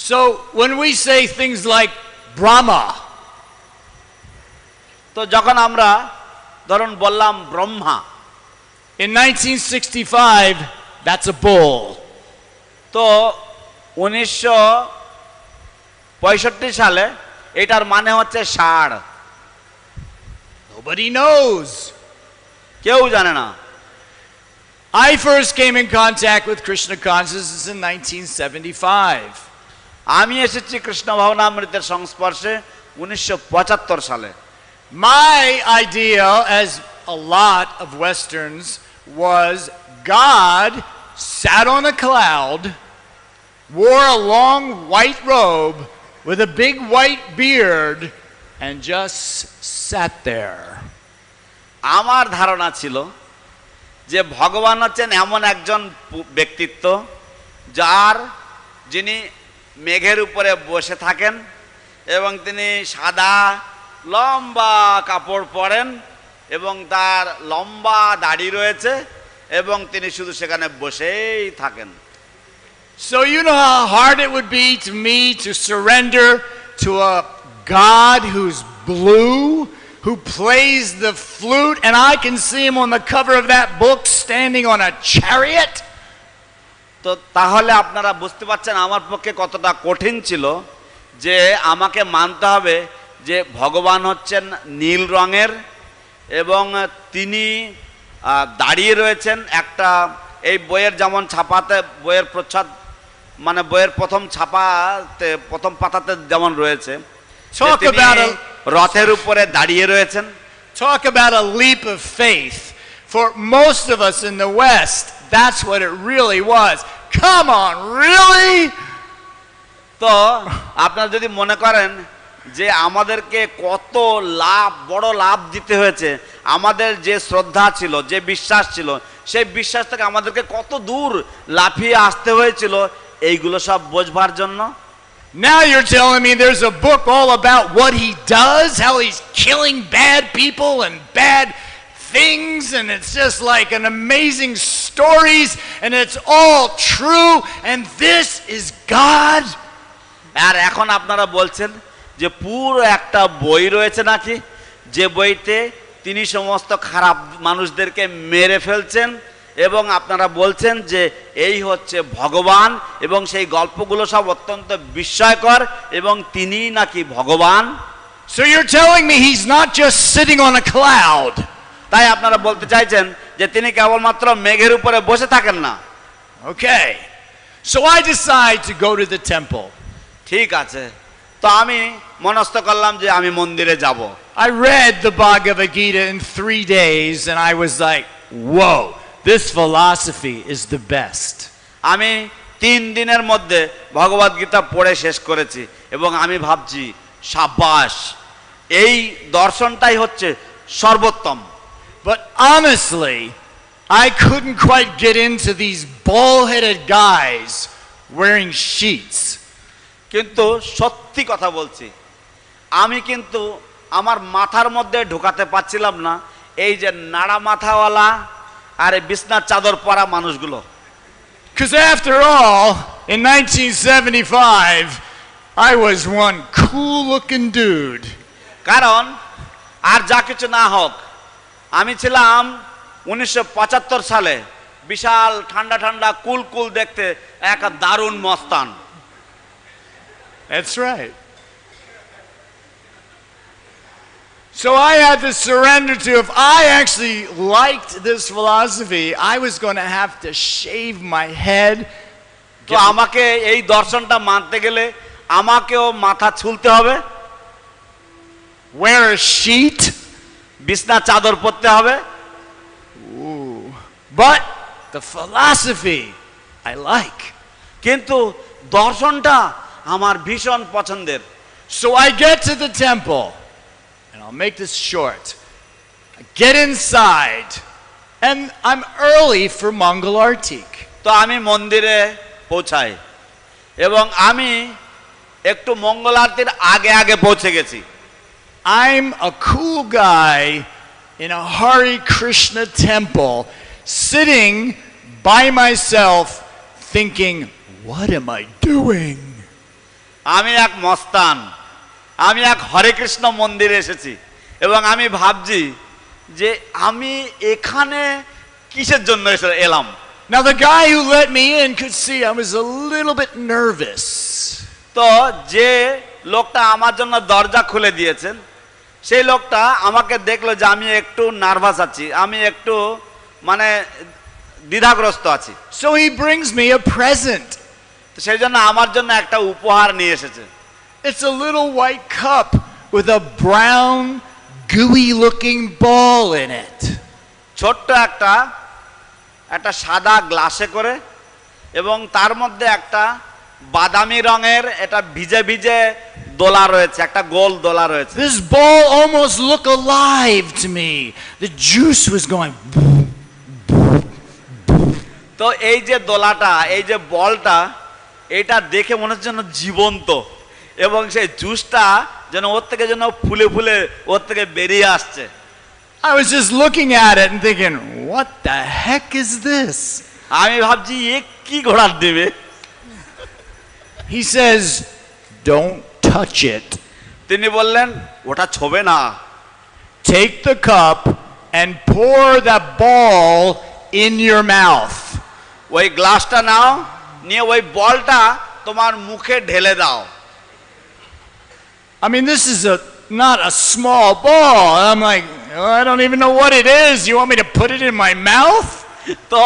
So when we say things like Brahma, তো যখন আমরা ধরুন বললাম Brahma, in 1965, that's a bull. তো 1965 সালে এটার মানে হচ্ছে ষাঁড়। Nobody knows. কেউ জানে না। I first came in contact with Krishna consciousness in 1975. আমি এসেছি কৃষ্ণ ভাবনামৃতের সংস্পর্শে 1975 সালে। My idea, as a lot of Westerns, was God sat on a cloud, wore a long white robe with a big white beard, and just sat there. আমার ধারণা ছিল যে ভগবান হচ্ছেন এমন একজন ব্যক্তিত্ব যিনি মেঘের উপরে বসে থাকেন এবং তিনি সাদা লম্বা কাপড় পরেন এবং তার লম্বা দাড়ি রয়েছে এবং তিনি শুধু সেখানে বসেই থাকেন। So you know how hard it would be to me to surrender to a God who's blue, who plays the flute, and I can see him on the cover of that book standing on a chariot? তো তাহলে আপনারা বুঝতে পারছেন আমার পক্ষে কতটা কঠিন ছিল যে আমাকে মানতে হবে যে ভগবান হচ্ছেন নীল রঙের এবং তিনি দাঁড়িয়ে রয়েছেন একটা এই বইয়ের যেমন ছাপাতে বইয়ের প্রচ্ছদ মানে বইয়ের প্রথম ছাপাতে প্রথম পাতাতে যেমন রয়েছে রথের উপরে দাঁড়িয়ে রয়েছেন। Talk about a leap of faith. For most of us in the West, that's what it really was. Come on, really? তো আপনারা যদি মনে করেন যে আমাদেরকে কত বড় লাভ দিতে হয়েছে, আমাদের যে শ্রদ্ধা ছিল, যে বিশ্বাস ছিল, সেই বিশ্বাস থেকে আমাদেরকে কত দূর লাফিয়ে আসতে হয়েছিল এইগুলো সব বোঝবার জন্য। Now you're telling me there's a book all about what he does, how he's killing bad people and bad things, and it's just like an amazing stories, and it's all true, and this is God? আর এখন আপনারা বলছেন যে পুরো একটা বই রয়েছে নাকি, যে বইতে তিনি সমস্ত খারাপ মানুষদেরকে মেরে ফেলছেন এবং আপনারা বলছেন যে এই হচ্ছে ভগবান এবং সেই গল্পগুলো সব অত্যন্ত বিস্ময়কর এবং তিনিই নাকি ভগবান। So you're telling me he's not just sitting on a cloud, তাই আপনারা বলতে চাইছেন যে তিনি কেবলমাত্র মেঘের উপরে বসে থাকেন না। Okay. So I decide to go to the temple. ঠিক আছে, তো আমি মনস্থ করলাম যে আমি মন্দিরে যাব। I read the Bhagavad Gita in 3 days and I was like, whoa, this philosophy is the best. আমি 3 দিনের মধ্যে ভগবদ গীতা পড়ে শেষ করেছি এবং আমি ভাবছি সাবাস, এই দর্শনটাই হচ্ছে সর্বোত্তম। But honestly, I couldn't quite get into these bald-headed guys wearing sheets. কিন্তু সত্যি কথা বলছি, আমি কিন্তু আমার মাথার মধ্যে ঢোকাতে পারছিলাম না এই যে নাড়া মাথাওয়ালা আর এই বিছনার চাদর পরা মানুষগুলো। Because after all, in 1975, I was one cool-looking dude. কারণ আর যা কিছু না হোক, আমি ছিলাম 1975 সালে বিশাল ঠান্ডা ঠান্ডা কুল কুল দেখতে এক দারুণ মস্তান। That's right. So I had to surrender to, if I actually liked this philosophy, I was going to have to shave my head. তো আমাকে এই দর্শনটা মানতে গেলে আমাকেও মাথা ছুলতে হবে, Wear a sheet. বিছনা চাদর পরতে হবে। But the philosophy I like. কিন্তু দর্শনটা আমার ভীষণ পছন্দের। So I get to the temple, and I'll make this short. I get inside, and I'm early for Mongol Artik. তো আমি মন্দিরে পৌঁছাই এবং আমি একটু মঙ্গল আরতির আগে আগে পৌঁছে গেছি। I'm a cool guy in a Hare Krishna temple, sitting by myself, thinking, what am I doing? আমি এক মস্তান, আমি এক হরে কৃষ্ণ মন্দিরে এসেছি এবং আমি ভাবছি যে আমি এখানে কিসের জন্য এলাম। Now the guy who let me in could see I was a little bit nervous. তো যে লোকটা আমার জন্য দরজা খুলে দিয়েছেন, সেই লোকটা আমাকে দেখলো যে আমি একটু নার্ভাস আছি, আমি একটু মানে দ্বিধাগ্রস্ত আছি। So he brings me a present. তো সেই জন্য আমার জন্য একটা উপহার নিয়ে এসেছে। It's a little white cup with a brown, gooey-looking ball in it. ছোট্ট একটা সাদা গ্লাসে করে এবং তার মধ্যে একটা বাদামি রঙের এটা ভিজে ভিজে দোলা রয়েছে, একটা গোল দোলা রয়েছে। This ball almost looked alive to me. The juice was going. তো এই যে দোলাটা, এই যে বলটা, এটা দেখে মনে হচ্ছে যেন জীবন্ত এবং সেই জুসটা যেন ওর থেকে যেন ফুলে ফুলে ওর থেকে বেরিয়ে আসছে। I was just looking at it and thinking, what the heck is this? আমি ভাবছি এ কি ঘোড়ার দিবে। He says, don't touch it. তিনি বললেন ওটা ছোবে না। Take the cup and pour that ball in your mouth. ওই গ্লাসটা নাও, নিয়ে ওই বলটা তোমার মুখে ঢেলে দাও। I mean, this is not a small ball. I'm like, oh, I don't even know what it is. You want me to put it in my mouth? তো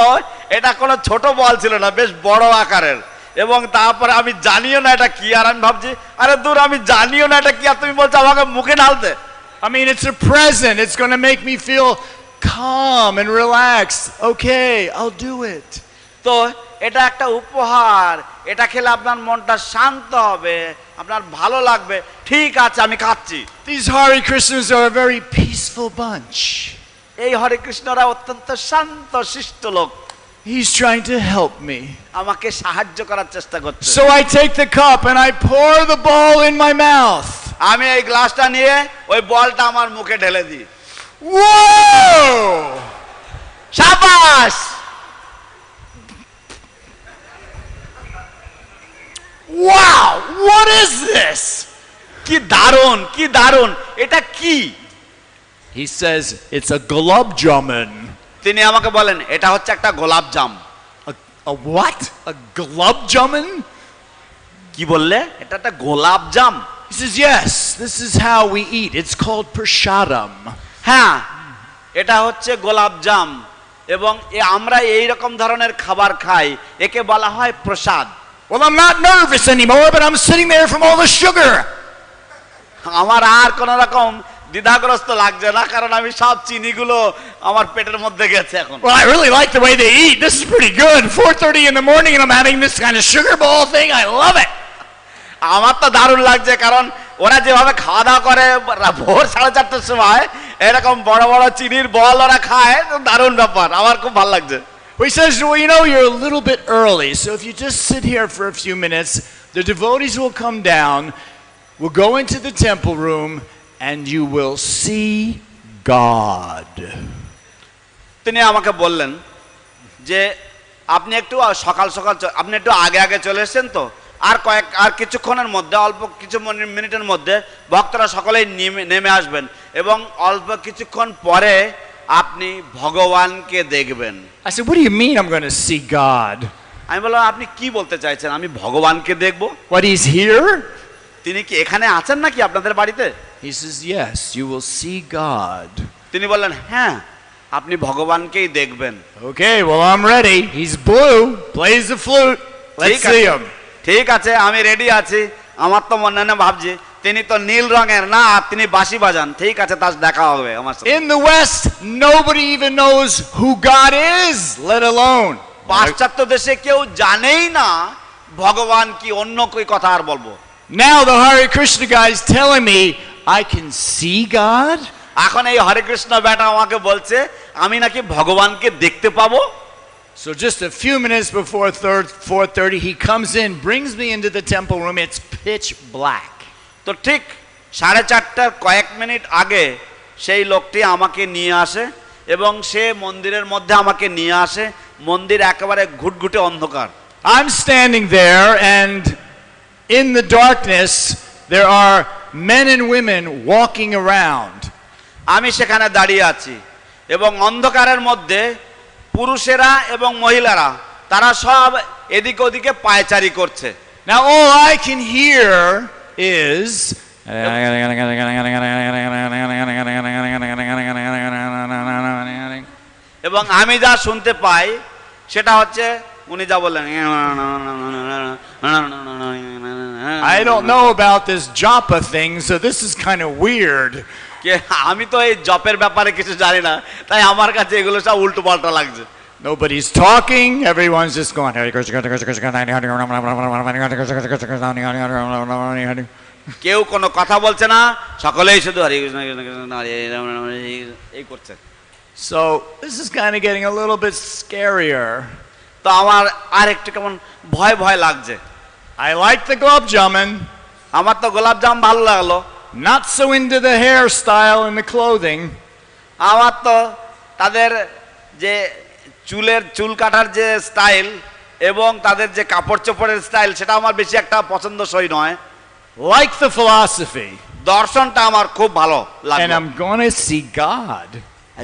এটা কোনো ছোট বল ছিল না, বেশ বড় আকারের এবং তারপরে আমি জানিও না এটা কি, আর আমি ভাবছি আরে দূর, আমি জানিও না এটা কি আর তুমি বলছো আমাকে মুখে ঢালতে। I mean, it's a present. It's going to make me feel calm and relaxed. Okay, I'll do it. তো এটা একটা উপহার, এটা খেলে আপনার মনটা শান্ত হবে, আপনার ভালো লাগবে। ঠিক আছে, আমি খাচ্ছি। These Hare Krishnas are a very peaceful bunch. এই হরে কৃষ্ণরা অত্যন্ত শান্ত শিষ্ট লোক। He's trying to help me. আমাকে সাহায্য করার চেষ্টা করছে। So I take the cup and I pour the ball in my mouth. আমি এই গ্লাসটা নিয়ে ওই বলটা আমার মুখে ঢেলে দিই। Whoa! শাবাশ! Wow! What is this? কি দারুণ, কি দারুণ, এটা কি? He says it's a gulab jamun. তিনি আমাকে বলেন এটা হচ্ছে একটা গোলাপ জাম। A what? A gulab jamun? কি বললে? এটা একটা গোলাপ জাম? He says, yes, this is how we eat. It's called prashadam. হ্যাঁ, এটা হচ্ছে গোলাপ জাম, এবং আমরা এই রকম ধরনের খাবার খাই, একে বলা হয় প্রসাদ। Well, I'm not nervous anymore, but I'm sitting there from all the sugar. আমার আর কোন রকম দ্বিধাগ্রস্ত লাগছে না, কারণ আমি সব চিনিগুলো আমার পেটের মধ্যে গেছে এখন। Well, I really like the way they eat. This is pretty good. 4:30 in the morning and I'm having this kind of sugar ball thing. I love it. আমার তো দারুণ লাগছে, কারণ ওরা যেভাবে খাওয়া দাওয়া করে ভোর 4:30টার সময় এরকম বড় বড় চিনির বল ওরা খায়, দারুণ ব্যাপার, আমার খুব ভালো লাগছে। He says, well, you know, you're a little bit early, so if you just sit here for a few minutes, the devotees will come down, we'll go into the temple room, and you will see God. তিনি আমাকে বললেন যে আপনি একটু সকাল সকাল আপনি একটু আগে আগে চলে এসেছেন তো, আর কিছুক্ষণের মধ্যে, অল্প কিছু মিনিটের মধ্যে ভক্তরা সকলেই নেমে আসবেন, এবং অল্প কিছুক্ষণ পরে আপনি ভগবানকে দেখবেন। I said, what do you mean I'm going to see God? আমি বললাম, আপনি কি বলতে চাইছেন আমি ভগবানকে দেখব? What, he's here? তিনি কি এখানে আছেন নাকি আপনাদের বাড়িতে? He says, yes, you will see God. তিনি বললেন, হ্যাঁ, আপনি ভগবানকেই দেখবেন। Okay, well, I'm ready. He's blue, plays the flute. Let's see him. ঠিক আছে, আমি রেডি আছি। আমার তো মনে না, ভাবছি তিনি তো নীল রঙের না, তিনি বাঁশি বাজান। ঠিক আছে, তার দেখা হবে আমার সাথে। In the West, nobody even knows who God is, let alone. পাশ্চাত্য দেশে কেউ জানেই না ভগবান কি, অন্য কই কথা আর বলবো। Now the Hare Krishna guy is telling me I can see God. এখন এই হরে কৃষ্ণ বেটা আমাকে বলছে আমি নাকি ভগবানকে দেখতে পাবো। So just a few minutes before 4:30, he comes in, brings me into the temple room. It's pitch black. তো ঠিক 4:30টার কয়েক মিনিট আগে সেই লোকটি আমাকে নিয়ে আসে, এবং সে মন্দিরের মধ্যে আমাকে নিয়ে আসে। মন্দির একেবারে ঘুটঘুটে অন্ধকার। I'm standing there, and in the darkness there are men and women walking around. আমি সেখানে দাঁড়িয়ে আছি, এবং অন্ধকারের মধ্যে পুরুষেরা এবং মহিলারা তারা সব এদিক ওদিকে পায়চারি করছে। Now all I can hear is এবং আমি যা শুনতে পাই সেটা হচ্ছে উনি যা বললেন। I don't know about this japa thing, so this is kind of weird. আমি তো এই জপের ব্যাপারে কিছু জানি না, তাই আমার কাছে এগুলো সব উল্টো পাল্টা লাগছে। Nobody's talking, everyone's just going. কেউ কোনো কথা বলছে না, সকলেই শুধু হরে কৃষ্ণ কৃষ্ণ কৃষ্ণ হরে রাম রাম হরে এই করছে। So this is kind of getting a little bit scarier. তো আমার আর একটু কেমন ভয় ভয় লাগছে। I like the gulab jamun. আমার তো গোলাপ জাম ভালো লাগলো। Not so into the hairstyle and the clothing. আমার তো তাদের যে চুল কাটার যে স্টাইল এবং তাদের যে কাপড় চোপড়ের স্টাইল, সেটা আমার বেশি একটা পছন্দসই নয়। Like the philosophy. দর্শনটা আমার খুব ভালো লাগে। And I'm going to see God.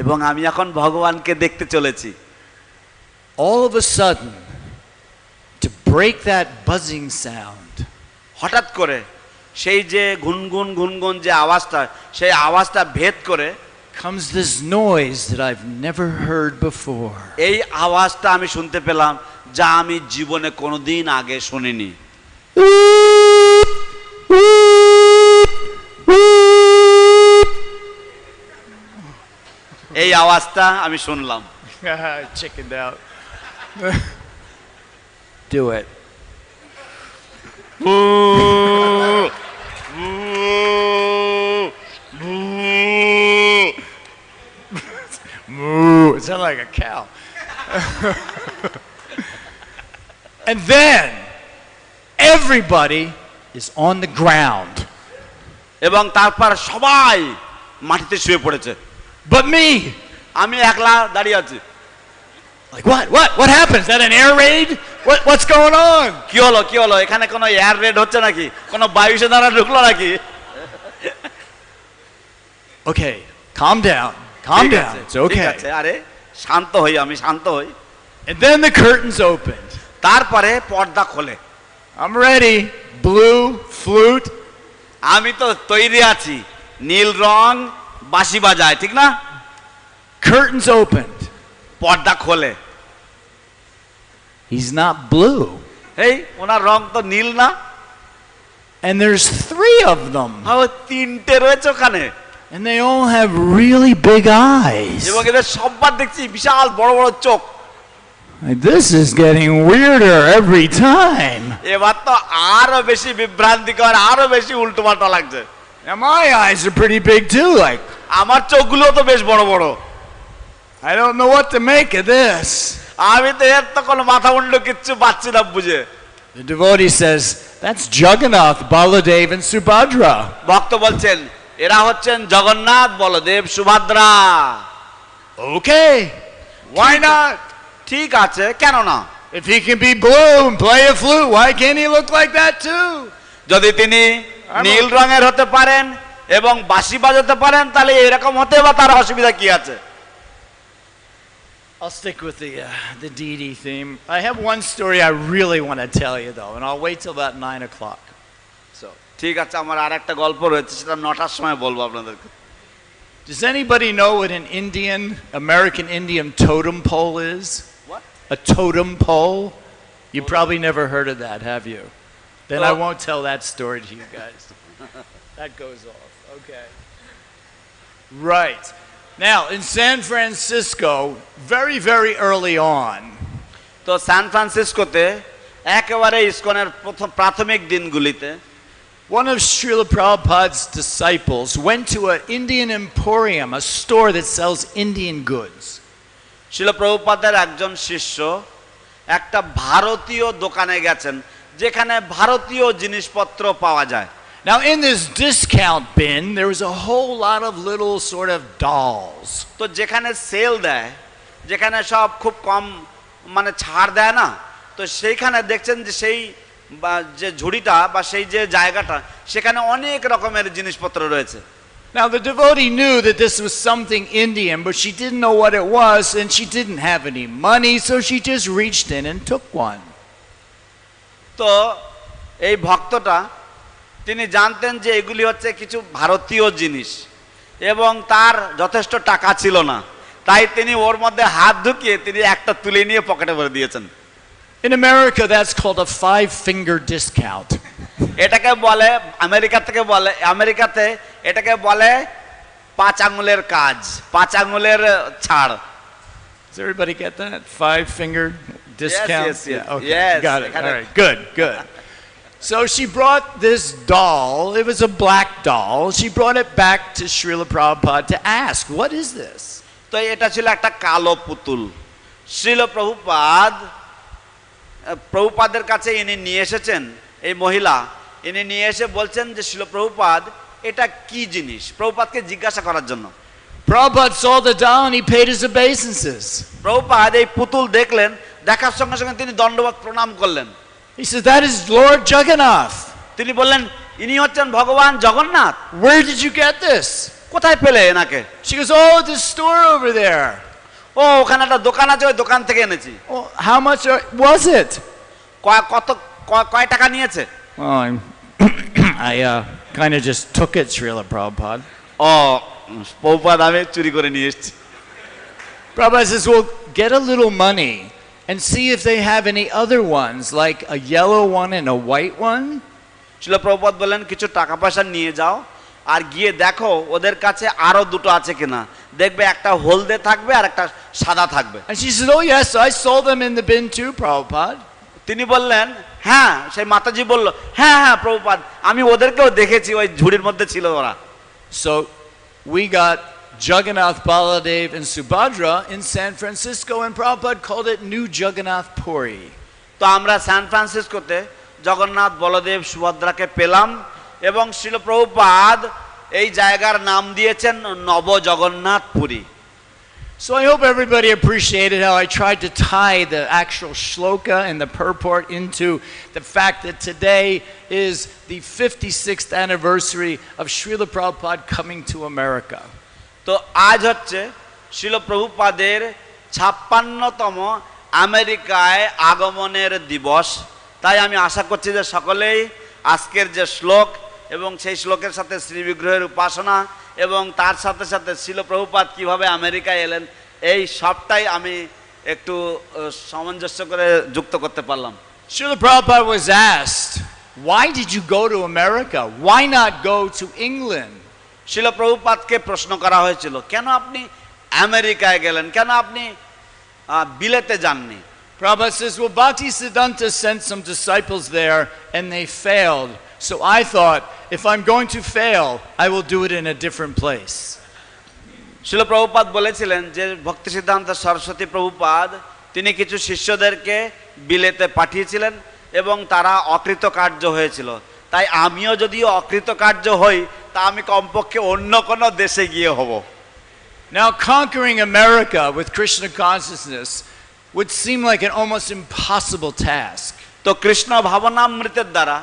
এবং আমি এখন ভগবানকে দেখতে চলেছি। All of a sudden, to break that buzzing sound, হঠাৎ করে সেই যে গুনগুন গুনগুন যে আওয়াজটা, সেই আওয়াজটা ভেদ করে comes this noise that I've never heard before. এই আওয়াজটা আমি শুনতে পেলাম, যা আমি জীবনে কোনোদিন আগে শুনিনি। এই আওয়াজটা আমি শুনলাম। Chickened out. Do it. Moo. It sounded like a cow. And then everybody is on the ground. এবং তারপর সবাই মাটিতে শুয়ে পড়েছে। But me. আমি একলা দাঁড়িয়ে আছি। Like what happened? Is that an air raid? What's going on? কি হলো এখানে কোনো এয়ার রেড হচ্ছে নাকি, কোনো বায়ুসেনারা ঢুকলো নাকি? Okay, calm down. It's okay. আরে শান্ত হই, আমি শান্ত হই। And then the curtains opened. তারপরে পর্দা খোলে। I'm ready. Blue flute. আমি তো তৈরি আছি, নীল রং বাঁশি বাজায়, ঠিক না? curtains opened. পর্দা খোলে। He's not blue. এই ওনার রং তো নীল না, And there's 3 of them. তিনটে রয়েছে ওখানে, And they all have really big eyes. এবং এদের সববার দেখছি বিশাল বড় বড় চোখ। Like, this is getting weirder every time. এবার তো আরো বেশি বিভ্রান্তিকর, আরো বেশি উল্টোপাল্টা লাগছে। Now my eyes are pretty big too. Like, আমার চোখগুলো তো বেশ বড় বড়। I don't know what to make of this. আমি তো এর তো কোনো মাথা মুন্ড কিচ্ছু পাচ্ছি না বুঝে। The devotee says, that's Jagannath, Baladev, and Subhadra. ভক্ত বলছেন এরা হচ্ছেন Jagannath, Baladev, Subhadra. Okay, why not? ঠিক আছে, কেন না? If he can be blue and play a flute, why can't he look like that too? যদি তিনি নীল রঙের হতে পারেন এবং বাঁশি বাজাতে পারেন, তাহলে এরকম হতে বা তার অসুবিধা কি আছে? I'll stick with the deity theme. I have one story I really want to tell you though, and I'll wait till about 9 o'clock. So, ঠিক আছে, আমার আর একটা গল্প রয়েছে, সেটা 9টার সময় বলবো আপনাদেরকে। does anybody know what an American Indian totem pole is? What? A totem pole? You probably never heard of that, have you? Then I Oh. won't tell that story to you guys. That goes off. Okay. Right. Now, in San Francisco, very, very early on, তো সান ফ্রান্সিসকোতে একেবারে ইসকনের প্রাথমিক দিনগুলিতে one of Srila Prabhupada's disciples went to an Indian emporium, a store that sells Indian goods. শিল প্রভুপাদের একজন শিষ্য একটা ভারতীয় দোকানে গেছেন, যেখানে ভারতীয় জিনিসপত্র পাওয়া যায়। Now, in this discount bin, there was a whole lot of little sort of dolls. তো যেখানে সেল দেয়, যেখানে সব খুব কম মানে ছাড় দেয় না, তো সেইখানে দেখছেন যে সেই যে ঝুড়িটা বা সেই যে জায়গাটা, সেখানে অনেক রকমের জিনিসপত্র রয়েছে। Now, the devotee knew that this was something Indian, but she didn't know what it was, and she didn't have any money, so she just reached in and took one. তো এই ভক্তটা তিনি জানতেন যে এগুলি হচ্ছে কিছু ভারতীয় জিনিস, এবং তার যথেষ্ট টাকা ছিল না, তাই তিনি ওর মধ্যে হাত ঢুকিয়ে তিনি একটা তুলে নিয়ে পকেটে ভরে দিয়েছেন। In America, that's called a 5-finger discount. এটাকে বলে আমেরিকাতে এটাকে বলে 5 আঙ্গুলের কাজ, 5 আঙ্গুলের ছাড়। Does everybody get that? 5-finger discount? Yes. Yeah, okay. Yes. Got it. All right, good. So she brought this doll. It was a black doll. She brought it back to Srila Prabhupada to ask, what is this? তো এটা ছিল একটা কালো পুতুল। শ্রীল প্রভুপাদের কাছে ইনি নিয়ে এসেছেন, এই মহিলা ইনি নিয়ে এসে বলছেন যে শ্রীল প্রভুপাদ এটা কি জিনিস, প্রভুপাদকে জিজ্ঞাসা করার জন্য। Prabhupada saw the doll and he paid his obeisances. Prabhupada এই পুতুল দেখলেন, দেখার সঙ্গে সঙ্গে তিনি দণ্ডবত প্রণাম করলেন। He says, that is Lord Jagannath. তিনি বললেন ইনি হচ্ছেন ভগবান Jagannath. Where did you get this? কোথায় পেলে এনাকে? She goes, oh, this store over there. ও ওখানে একটা দোকান আছে, ওই দোকান থেকে এনেছি। Well, how much was it? কয় টাকা নিয়েছে? Well, I kind of just took it, Srila Prabhupada. ও প্রভুপাদ আমি চুরি করে নিয়ে এসেছি। Prabhupada says, well, get a little money and see if they have any other ones, like a yellow one and a white one. শিল প্রভুপাদ বললেন কিছু টাকা পয়সা নিয়ে যাও আর গিয়ে দেখো ওদের কাছে আরো দুটো আছে কিনা, দেখবে একটা হলদে থাকবে আর একটা সাদা থাকবে। And she said, oh yes, I saw them in the bin too, Prabhupada. তিনি বললেন হ্যাঁ, সেই মাতাজি বলল হ্যাঁ প্রভুপাদ আমি ওদেরকেও দেখেছি, ওই ঝুড়ির মধ্যে ছিল ওরা। So we got Jagannath, Baladev, and Subhadra in San Francisco, and Prabhupada called it New Jagannath Puri. তো আমরা সান ফ্রান্সিসকোতে জগন্নাথ, বলদেব, সুভদ্রাকে পেলাম, এবং শ্রীল প্রভুপাদ এই জায়গার নাম দিয়েছেন নব Jagannath Puri. So I hope everybody appreciated how I tried to tie the actual shloka and the purport into the fact that today is the 56th anniversary of Srila Prabhupada coming to America. তো আজ হচ্ছে শ্রীল প্রভুপাদের 56তম আমেরিকায় আগমনের দিবস। তাই আমি আশা করছি যে সকলেই আজকের যে শ্লোক এবং সেই শ্লোকের সাথে শ্রী বিগ্রহের উপাসনা এবং তার সাথে সাথে শিল প্রভুপাদ কিভাবে আমেরিকায় এলেন এই সবটাই আমি একটু সামঞ্জস্য করে যুক্ত করতে পারলাম। Srila Prabhupada was asked, why did you go to America? Why not go to England? শিল প্রভুপাদকে প্রশ্ন করা হয়েছিল, কেন আপনি আমেরিকায় গেলেন, কেন আপনি বিলেতে যাননি? Prabhupada says, well, Bhaktisiddhanta sent some disciples there and they failed. So I thought, if I'm going to fail, I will do it in a different place. শিল প্রভুপাদ বলেছিলেন যে ভক্তি সিদ্ধান্ত সরস্বতী প্রভুপাদ তিনি কিছু শিষ্যদেরকে বিলেতে পাঠিয়েছিলেন এবং তারা অকৃতকার্য হয়েছিল, তাই আমিও যদি অকৃতকার্য হই তা আমি কমপক্ষে অন্য কোনো দেশে গিয়ে হব। Now, conquering America with Krishna consciousness would seem like an almost impossible task. তো কৃষ্ণ ভাবনামৃতের দ্বারা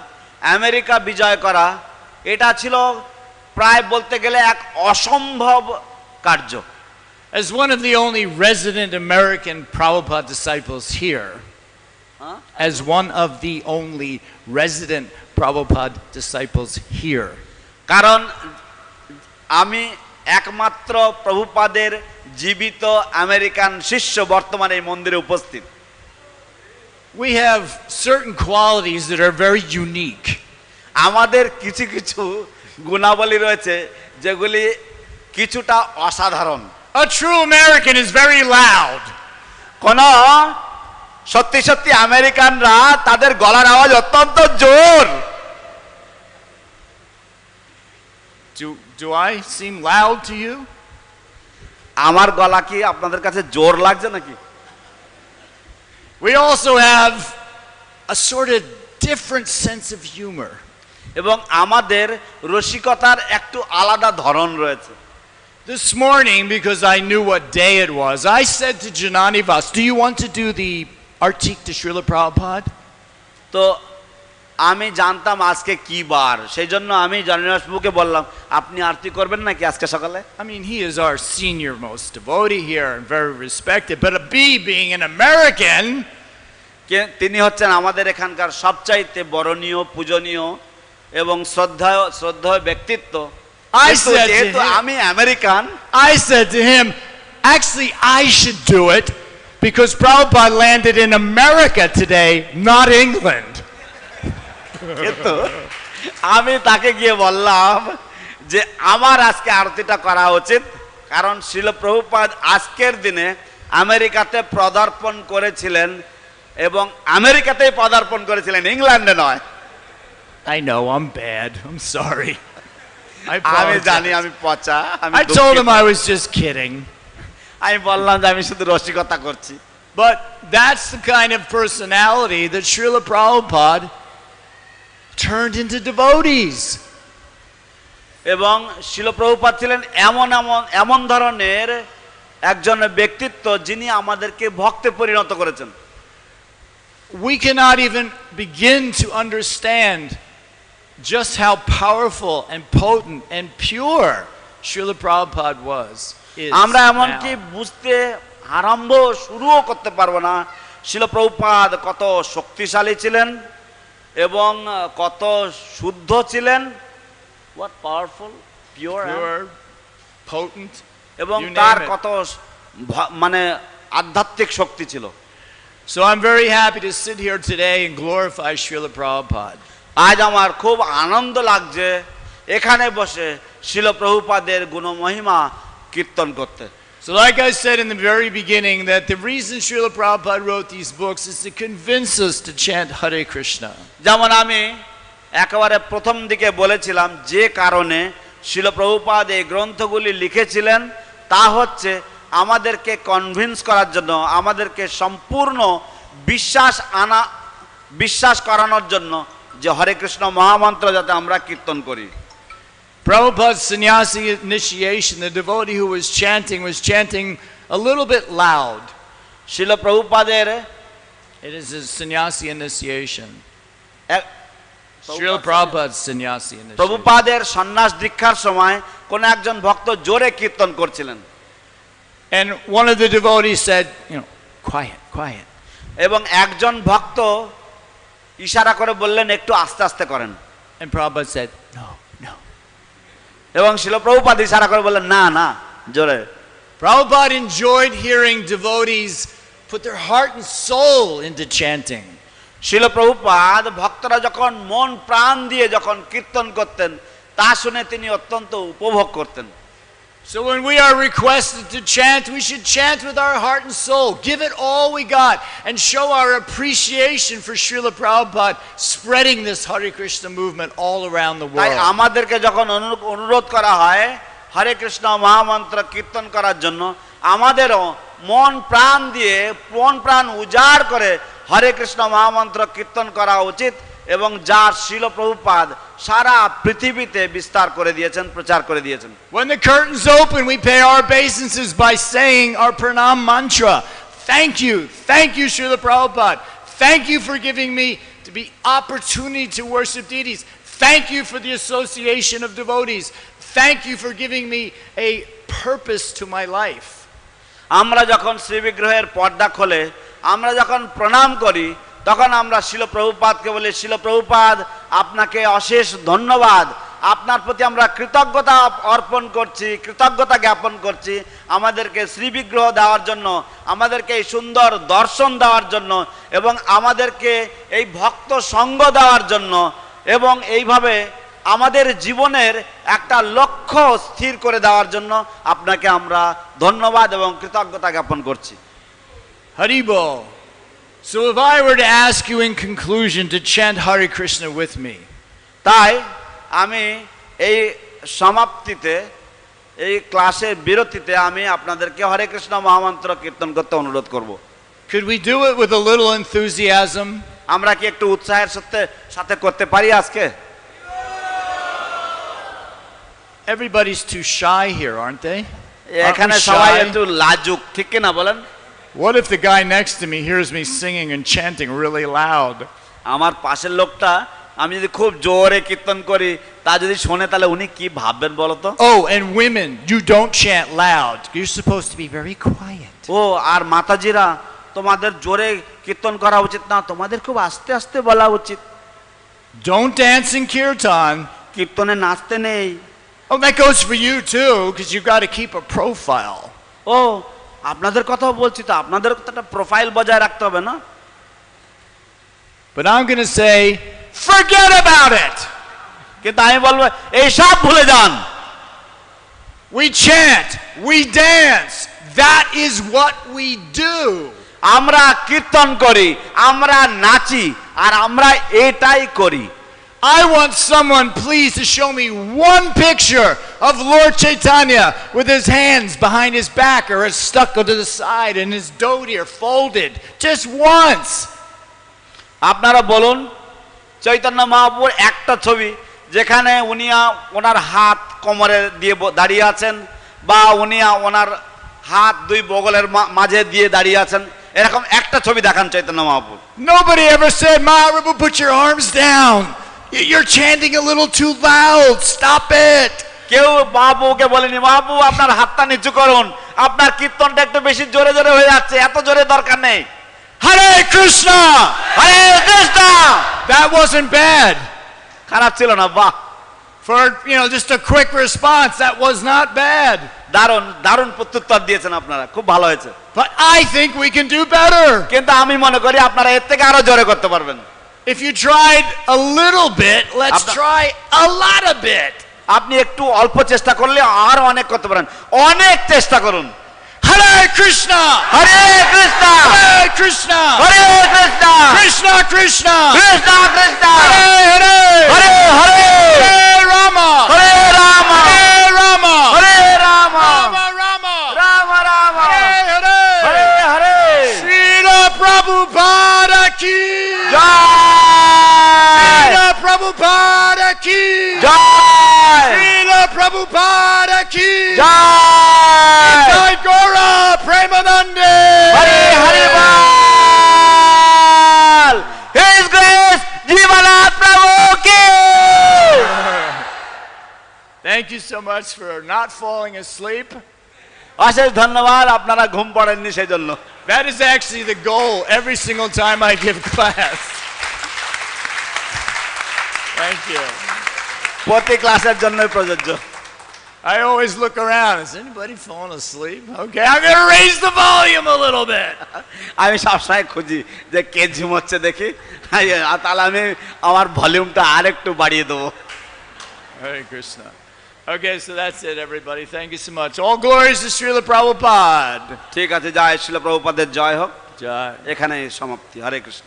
আমেরিকা বিজয় করা এটা ছিল প্রায় বলতে গেলে এক অসম্ভব কার্য। As one of the only resident American Prabhupada disciples here, as one of the only resident Prabhupada disciples here, কারণ আমি একমাত্র প্রভুপাদের জীবিত আমেরিকান শিষ্য বর্তমানে এই মন্দিরে উপস্থিত। we have certain qualities that are very unique. আমাদের কিছু কিছু গুণাবলী রয়েছে যেগুলি কিছুটা অসাধারণ। A true American is very loud. কোন সত্যি সত্যি আমেরিকানরা তাদের গলার আওয়াজ অত্যন্ত জোর। Do I seem loud to you? আমার গলা কি আপনাদের কাছে জোর লাগছে নাকি? We also have a sort of different sense of humor. এবং আমাদের রসিকতার একটু আলাদা ধরন রয়েছে। This morning, because I knew what day it was, I said to Janani Vas, do you want to do the Artik to Srila Prabhupada? তো আমি জানতাম আজকে কি বার, সেই জন্য আমি জানিবাসবুকে বললাম আপনি আরতি করবেন নাকি আজকে সকালে? I mean, he is our senior most devotee here and very respected, but a B being an American, তিনি হচ্ছেন আমাদের এখানকার সবচাইতে বরণীয়, পূজনীয় এবং শ্রদ্ধেয় ব্যক্তিত্ব। যেহেতু আমি American, I said to him, actually I should do it because Prabhupada landed in America today, not England. কিন্তু আমি তাকে গিয়ে বললাম যে আমার আজকে আরতিটা করা উচিত, কারণ শ্রীল প্রভুপাদ আজকের দিনে আমেরিকাতে পদার্পণ করেছিলেন এবং আমেরিকাতেই পদার্পণ করেছিলেন, ইংল্যান্ডে নয়। I know I'm bad. I'm sorry. আমি জানি আমি পচা। I told him I was just kidding. আমি বললাম যে আমি শুধু রসিকতা করছি। But that's the kind of personality that Srila Prabhupada turned into devotees. এবং শিল প্রভুপাদ ছিলেন এমন ধরনের একজন ব্যক্তিত্ব যিনি আমাদেরকে ভক্তে পরিণত করেছেন। We cannot even begin to understand just how powerful and potent and pure Srila Prabhupada was. আমরা এমনকি বুঝতে আরম্ভ শুরুও করতে পারবো না শিল প্রভুপাদ কত শক্তিশালী ছিলেন এবং কত শুদ্ধ ছিলেন। What powerful, pure, potent, এবং তার কত মানে আধ্যাত্মিক শক্তি ছিল। So I'm very happy to sit here today and glorify Srila Prabhupada. আজ আমার খুব আনন্দ লাগছে এখানে বসে শিল প্রভুপাদের গুণমহিমা কীর্তন করতে। So like I said in the very beginning, that the reason Srila Prabhupada wrote these books is to convince us to chant Hare Krishna. যেমন আমি একেবারে প্রথম দিকে বলেছিলাম যে কারণে শিল প্রভুপাদ এই গ্রন্থগুলি লিখেছিলেন তা হচ্ছে আমাদেরকে কনভিন্স করার জন্য, আমাদেরকে সম্পূর্ণ বিশ্বাস করানোর জন্য যে হরে কৃষ্ণ মহামন্ত্র যাতে আমরা কীর্তন করি। Prabhupada's sannyasi initiation, the devotee who was chanting a little bit loud. শিল প্রভুপাদের it is his sannyasi initiation. Srila Prabhupada's sannyasi initiation. প্রভুপাদের সন্ন্যাস দীক্ষার সময় কোন একজন ভক্ত জোরে কীর্তন করছিলেন। And one of the devotees said, quiet. এবং একজন ভক্ত ইশারা করে বললেন একটু আস্তে আস্তে করেন। And Prabhupada said, no. এবং শিল প্রভুপাদ ইশারা করে বললেন না না, জোরে। Prabhupada enjoyed hearing devotees put their heart and soul into chanting. শিল প্রভুপাদ ভক্তরা যখন মন প্রাণ দিয়ে যখন কীর্তন করতেন তা শুনে তিনি অত্যন্ত উপভোগ করতেন। So when we are requested to chant, we should chant with our heart and soul. Give it all we got and show our appreciation for Srila Prabhupada spreading this Hare Krishna movement all around the তাই world. আমাদেরকে যখন অনুরোধ করা হয় হরে কৃষ্ণ মহামন্ত্র কীর্তন করার জন্য, আমাদেরও মন প্রাণ দিয়ে মন প্রাণ উজাড় করে হরে কৃষ্ণ মহামন্ত্র কীর্তন করা উচিত, এবং যার শিল প্রভুপাদ সারা পৃথিবীতে বিস্তার করে দিয়েছেন, প্রচার করে দিয়েছেন। When the curtains open, we pay our obeisances by saying our pranam mantra. Thank you, Srila Prabhupada. Thank you for giving me the opportunity to worship deities. Thank you for the association of devotees. Thank you for giving me a purpose to my life. আমরা যখন শ্রী বিগ্রহের পর্দা খোলে, আমরা যখন প্রণাম করি, তখন আমরা শিল প্রভুপাদকে বলি, শিল প্রভুপাদ আপনাকে অশেষ ধন্যবাদ, আপনার প্রতি আমরা কৃতজ্ঞতা অর্পণ করছি, কৃতজ্ঞতা জ্ঞাপন করছি আমাদেরকে শ্রী বিগ্রহ দেওয়ার জন্য, আমাদেরকে এই সুন্দর দর্শন দেওয়ার জন্য, এবং আমাদেরকে এই ভক্ত সঙ্গ দেওয়ার জন্য, এবং এইভাবে আমাদের জীবনের একটা লক্ষ্য স্থির করে দেওয়ার জন্য আপনাকে আমরা ধন্যবাদ এবং কৃতজ্ঞতা জ্ঞাপন করছি। Hari Bol. So if I were to ask you in conclusion to chant Hare Krishna with me, তাই আমি এই সমাপ্তিতে, এই ক্লাসের বিরতিতে আমি আপনাদেরকে হরে কৃষ্ণ মহামন্ত্র কীর্তন করতে অনুরোধ করব। could we do it with a little enthusiasm? আমরা কি একটু উৎসাহের সাথে করতে পারি আজকে? Everybody's too shy here, aren't they? এখানে Aren't we সবাই shy? একটু লাজুক, ঠিক কি না বলেন? What if the guy next to me hears me singing and chanting really loud? আমার পাশের লোকটা আমি যদি খুব জোরে কীর্তন করি তা যদি শোনে তাহলে উনি কি ভাববেন বলো তো? Oh, and women, you don't chant loud. You're supposed to be very quiet. ও আর মাতাজিরা, তোমাদের জোরে কীর্তন করা উচিত না, তোমাদের খুব আস্তে আস্তে বলা উচিত। Don't dance in kirtan. কীর্তনে নাচতে নেই। Oh, that goes for you too, because you've got to keep a profile. ও আপনাদের কথাও বলছি তো, আপনাদের একটা প্রোফাইল বজায় রাখতে হবে না? But I'm going to say, forget about it. কিন্তু আমি বলবো এই সব ভুলে যান। We chant, we dance. That is what we do. আমরা কীর্তন করি, আমরা নাচি, আর আমরা এটাই করি। I want someone, please, to show me one picture of Lord Chaitanya with his hands behind his back or his stuck to the side and his dhoti are folded. Just once. আপনারা বলুন চৈতন্য মহাপ্রভুর একটা ছবি যেখানে উনি ওনার হাত কোমরে দিয়ে দাঁড়িয়ে আছেন, বা উনি ওনার হাত দুই বগলের মাঝে দিয়ে দাঁড়িয়ে আছেন, এরকম একটা ছবি দেখান Chaitanya Mahaprabhu. Nobody ever said, Mahaprabhu, put your arms down. You're chanting a little too loud. Stop it. কেউ মহাপ্রভুকে বলেনি মহাপ্রভু আপনার হাতটা নিচু করুন, আপনার কীর্তনটা একটু বেশি জোরে জোরে হয়ে যাচ্ছে, এত জোরে দরকার নেই। Hare Krishna! Hare Krishna! That wasn't bad. খারাপ ছিল না, বাহ, For, just a quick response, that was not bad. দারুণ দারুণ প্রত্যুত্তর দিয়েছেন আপনারা, খুব ভালো হয়েছে। But I think we can do better. কিন্তু আমি মনে করি আপনারা এর থেকে আরো জোরে করতে পারবেন। If you tried a little bit, let's try a lot of bit. আপনি একটু অল্প চেষ্টা করলে আর অনেক করতে পারেন, অনেক চেষ্টা করুন। Hare Krishna! হরে কৃষ্ণ! Hare Krishna! হরে Krishna! Krishna Krishna! Krishna Krishna! Hare Hare! Hare Hare! Hare Rama! হরে রাম! Hare Rama! হরে Ram! Rama Rama! Ram Ram! Hare Hare! Hare Hare! Srila Prabhupada ki! জয়! Srila Prabhupada ki! জয়! Srila Prabhupada ki! জয়! Jai Gaura Premanande! Hare Hare বল! His Grace জীবনাথ প্রভু কি! Thank you so much for not falling asleep. অশেষ ধন্যবাদ, আপনারা ঘুম পড়েননি সেই জন্য। That is actually the goal every single time I give class. Thank you. প্রতি ক্লাসের জন্যই প্রযোজ্য। I always look around. Is anybody falling asleep? Okay, I'm going to raise the volume a little bit. আমি সবসময় খুঁজি যে কে ঝিমোচ্ছে দেখি, তাহলে আমি আমার ভলিউমটা আরেকটু বাড়িয়ে দেবো। Hare Krishna. Okay, so that's it, everybody. Thank you so much. All glories to Srila Prabhupada. ঠিক আছে, জয় শ্রীল প্রভুপাদের জয় হোক। Jai. এখানে সমাপ্তি। হরে কৃষ্ণ।